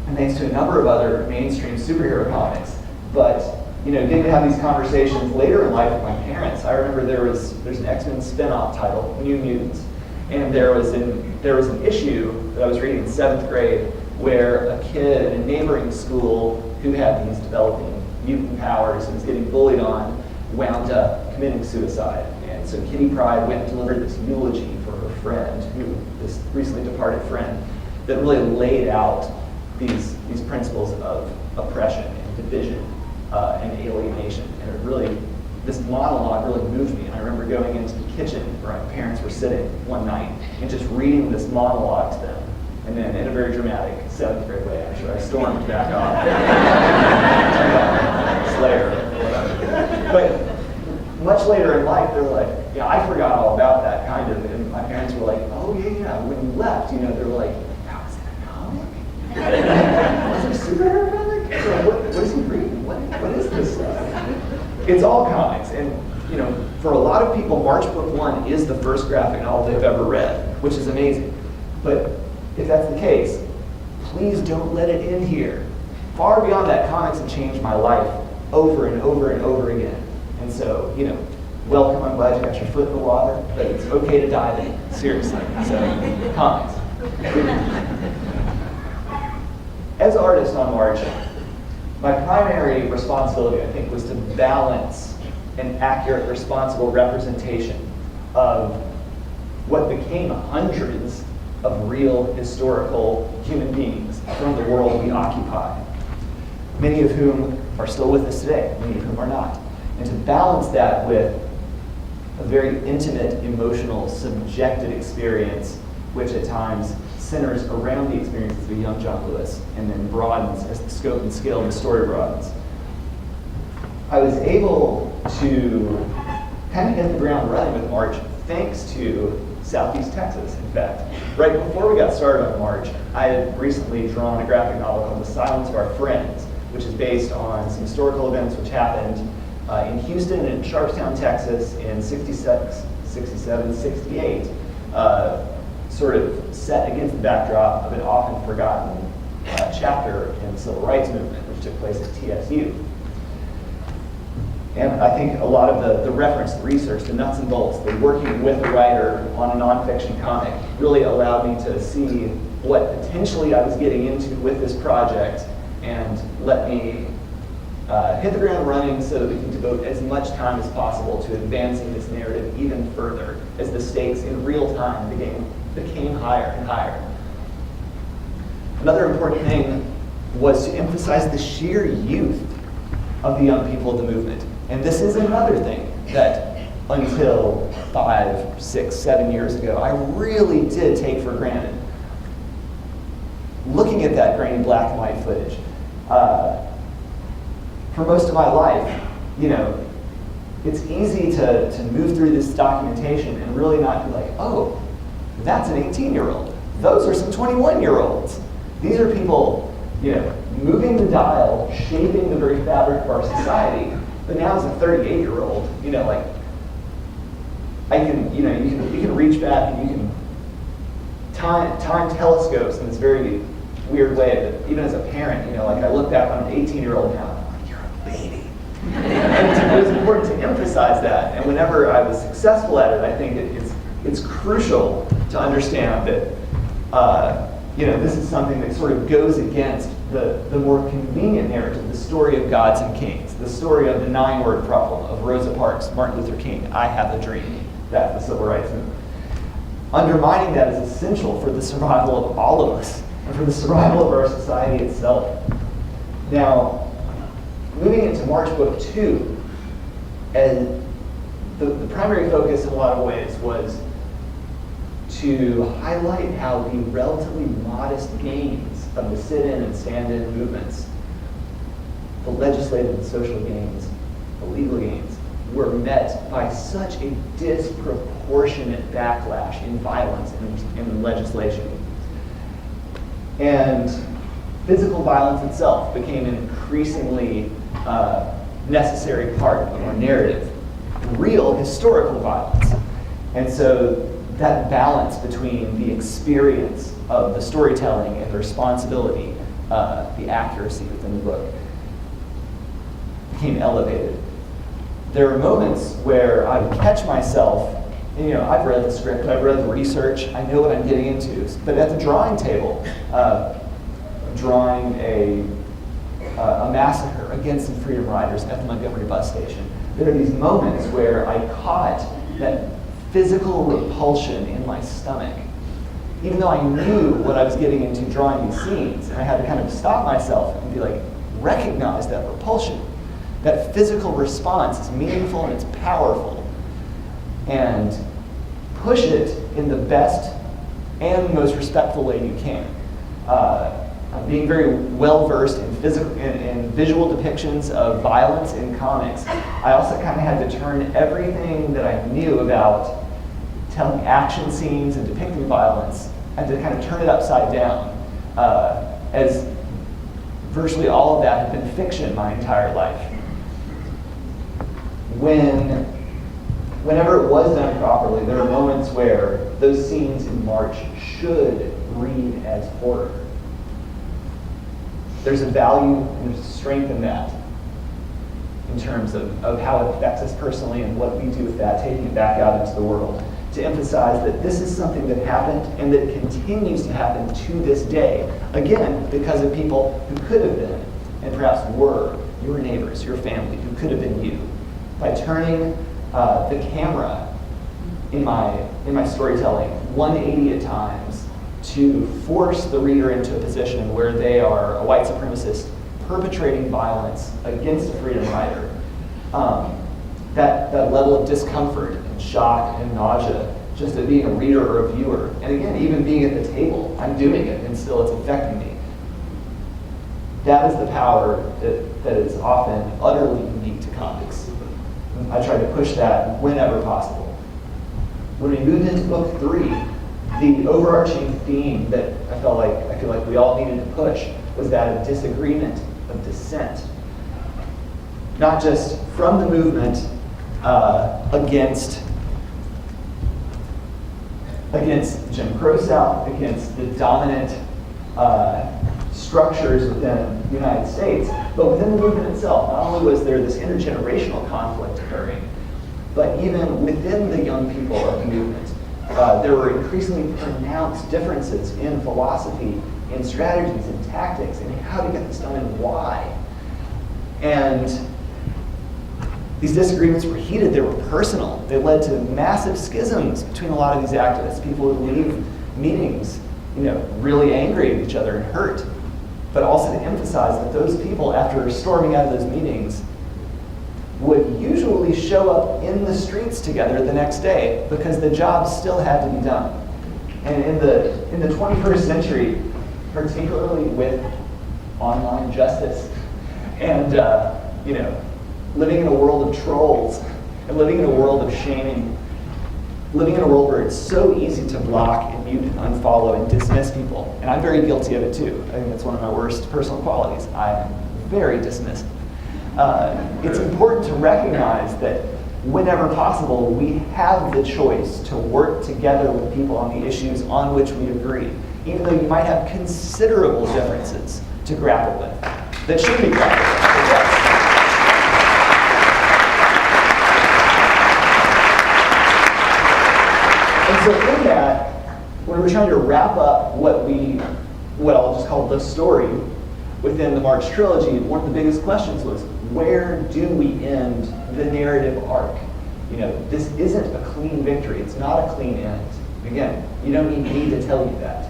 and thanks to a number of other mainstream superhero comics. But, getting to have these conversations later in life with my parents, I remember there's an X-Men spin-off titled New Mutants, and there was an issue that I was reading in 7th grade where a kid in a neighboring school who had these developing mutant powers and was getting bullied on wound up committing suicide. And so Kitty Pryde went and delivered this eulogy for her friend, this recently departed friend, that really laid out these principles of oppression and division and alienation. And this monologue really moved me. And I remember going into the kitchen where my parents were sitting one night and just reading this monologue to them. And then in a very dramatic 7th grade way, I'm sure I stormed back off. Slayer or whatever. But much later in life, they're like, yeah, I forgot all about that kind of. And my parents were like, oh yeah, when you left, they were like, that was in a comic? Was it a superhero comic? So what is he reading? What is this stuff? It's all comics. And for a lot of people, March Book 1 is the first graphic novel they've ever read, which is amazing. But if that's the case, please don't let it end here. Far beyond that, comics have changed my life over and over and over again. And so, welcome, I'm glad you got your foot in the water, but it's okay to dive in, seriously. So, comics. As artist on March, my primary responsibility, I think, was to balance an accurate, responsible representation of what became hundreds of real historical human beings from the world we occupy, many of whom are still with us today, many of whom are not. And to balance that with a very intimate, emotional, subjective experience, which at times centers around the experiences of a young John Lewis and then broadens as the scope and scale of the story broadens. I was able to kind of hit the ground running with March thanks to Southeast Texas, in fact. Right before we got started on March, I had recently drawn a graphic novel called The Silence of Our Friends, which is based on some historical events which happened in Houston and Sharpstown, Texas in 66, 67, 68, sort of set against the backdrop of an often forgotten chapter in the Civil Rights Movement, which took place at TSU. And I think a lot of the reference, the research, the nuts and bolts, the working with the writer on a nonfiction comic really allowed me to see what potentially I was getting into with this project and let me hit the ground running so that we can devote as much time as possible to advancing this narrative even further as the stakes in real time became higher and higher. Another important thing was to emphasize the sheer youth of the young people of the movement. And this is another thing that until 5, 6, 7 years ago, I really did take for granted. Looking at that grainy black and white footage, for most of my life, it's easy to move through this documentation and really not be like, oh, that's an 18-year-old. Those are some 21-year-olds. These are people, moving the dial, shaping the very fabric of our society. But now as a 38-year-old, you can reach back and you can time telescopes in this very weird way. But even as a parent, I look back on an 18-year-old now, and I'm like, you're a baby. And it was important to emphasize that. And whenever I was successful at it, I think it's crucial to understand that this is something that sort of goes against the more convenient narrative, the story of gods and kings, the story of the 9-word problem of Rosa Parks, Martin Luther King, I have a dream, that's the civil rights movement. Undermining that is essential for the survival of all of us. and for the survival of our society itself. Now, moving into March Book 2, and the primary focus in a lot of ways was to highlight how the relatively modest gains of the sit-in and stand-in movements, the legislative and social gains, the legal gains, were met by such a disproportionate backlash in violence in legislation. And physical violence itself became an increasingly necessary part of our narrative, real historical violence. And so that balance between the experience of the storytelling and the responsibility, the accuracy within the book, became elevated. There are moments where I would catch myself, and, I've read the script, I've read the research, I know what I'm getting into, but at the drawing table, drawing a massacre against some freedom riders at the Montgomery bus station, there are these moments where I caught that physical repulsion in my stomach, even though I knew what I was getting into drawing these scenes, and I had to kind of stop myself and be like, recognize that repulsion. That physical response is meaningful and it's powerful, and push it in the best and most respectful way you can. Being very well versed in visual depictions of violence in comics, I also kind of had to turn everything that I knew about telling action scenes and depicting violence, and to kind of turn it upside down, as virtually all of that had been fiction my entire life. Whenever it was done properly, there are moments where those scenes in March should read as horror. There's a value and there's a strength in that, in terms of how it affects us personally and what we do with that, taking it back out into the world, to emphasize that this is something that happened and that continues to happen to this day, again, because of people who could have been, and perhaps were, your neighbors, your family, who could have been you. By turning the camera in my storytelling 180 at times to force the reader into a position where they are a white supremacist perpetrating violence against a freedom rider, that level of discomfort and shock and nausea, just at being a reader or a viewer, and again, even being at the table, I'm doing it and still it's affecting me. That is the power that is often utterly unique to comics. I try to push that whenever possible. When we moved into book 3, the overarching theme that I feel like we all needed to push was that of disagreement, of dissent. Not just from the movement against Jim Crow South, against the dominant structures within the United States, but within the movement itself. Not only was there this intergenerational conflict occurring, but even within the young people of the movement, there were increasingly pronounced differences in philosophy, in strategies, in tactics, in how to get this done and why. And these disagreements were heated, they were personal. They led to massive schisms between a lot of these activists. People would leave meetings, really angry at each other and hurt. But also to emphasize that those people, after storming out of those meetings, would usually show up in the streets together the next day because the job still had to be done. And in the 21st century, particularly with online justice and living in a world of trolls and living in a world of shaming, living in a world where it's so easy to block and mute and unfollow and dismiss people. And I'm very guilty of it too. I think that's one of my worst personal qualities. I'm very dismissive. It's important to recognize that whenever possible, we have the choice to work together with people on the issues on which we agree, even though you might have considerable differences to grapple with, that should be grappled with. Yes. And so in that, when we're trying to wrap up what I'll just call the story within the March trilogy, one of the biggest questions was, where do we end the narrative arc? This isn't a clean victory. It's not a clean end. Again, you don't need me to tell you that.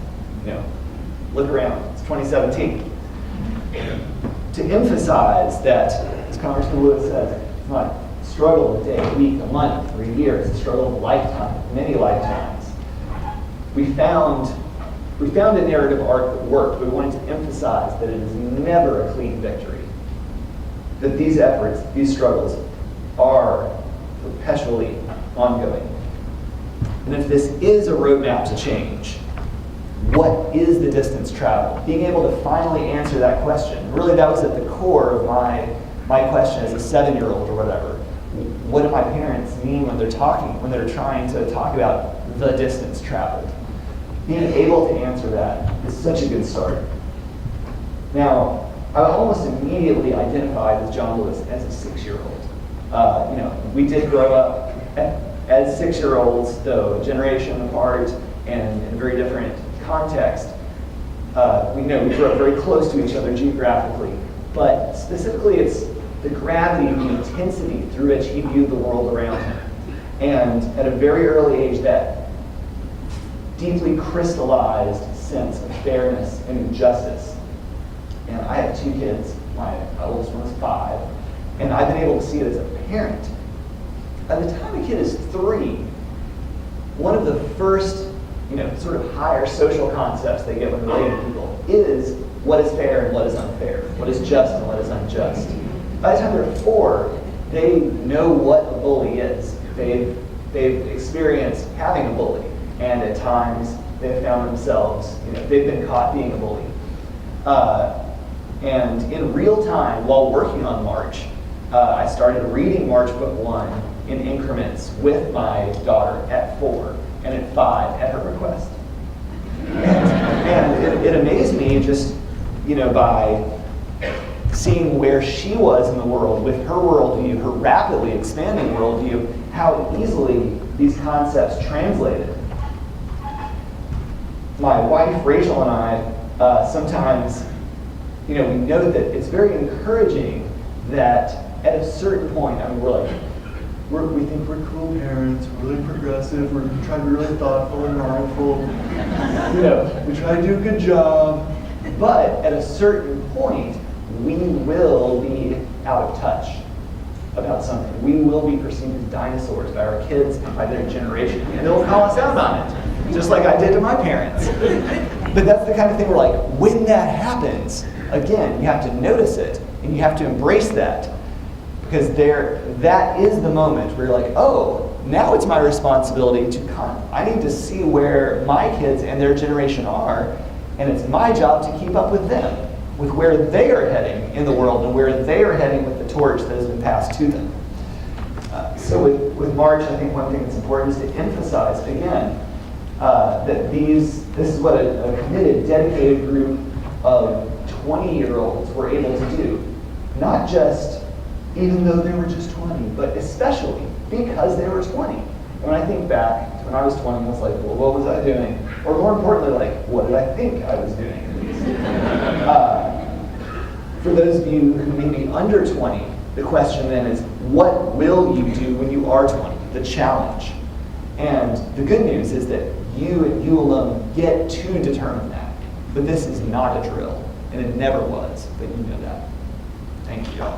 Look around, it's 2017. To emphasize that, as Congressman Lewis says, it's not a struggle of a day, a week, a month, or a year, it's a struggle of a lifetime, many lifetimes. We found a narrative arc that worked, but we wanted to emphasize that it is never a clean victory. That these efforts, these struggles, are perpetually ongoing. And if this is a roadmap to change, what is the distance traveled? Being able to finally answer that question. Really, that was at the core of my question as a 7-year-old or whatever. What do my parents mean when they're trying to talk about the distance traveled? Being able to answer that is such a good start. Now, I almost immediately identified with John Lewis as a 6-year-old. We did grow up as 6-year-olds, though a generation apart and in a very different context. We grew up very close to each other geographically, but specifically it's the gravity, the intensity through which he viewed the world around him. And at a very early age, that deeply crystallized sense of fairness and justice. And I have 2 kids. My oldest one is 5. And I've been able to see it as a parent. By the time a kid is 3, one of the first, sort of higher social concepts they get when relating to people is what is fair and what is unfair, what is just and what is unjust. By the time they're 4, they know what a bully is. They've experienced having a bully, and at times they've found themselves, they've been caught being a bully. And in real time, while working on March, I started reading March Book 1 in increments with my daughter at 4 and at 5 at her request. And it amazed me just, by seeing where she was in the world with her worldview, her rapidly expanding worldview, how easily these concepts translated. My wife, Rachel, and I sometimes, we note that it's very encouraging that at a certain point, we think we're cool parents, we're really progressive, we're trying to be really thoughtful and mindful. We try to do a good job. But at a certain point, we will be out of touch about something. We will be perceived as dinosaurs by our kids and by their generation. And they'll call us out on it, just like I did to my parents. But that's the kind of thing where, when that happens, again, you have to notice it and you have to embrace that. Because that is the moment where you're like, oh, now it's my responsibility I need to see where my kids and their generation are, and it's my job to keep up with them, with where they are heading in the world and where they are heading with the torch that has been passed to them. So with March, I think one thing that's important is to emphasize, again, that this is what a committed, dedicated group of 20-year-olds were able to do. Not just even though they were just 20, but especially because they were 20. And when I think back to when I was 20, I was like, well, what was I doing? Or more importantly, what did I think I was doing? For those of you who may be under 20, the question then is, what will you do when you are 20? The challenge. And the good news is that you and you alone get to determine that. But this is not a drill, and it never was, but you know that. Thank you, y'all.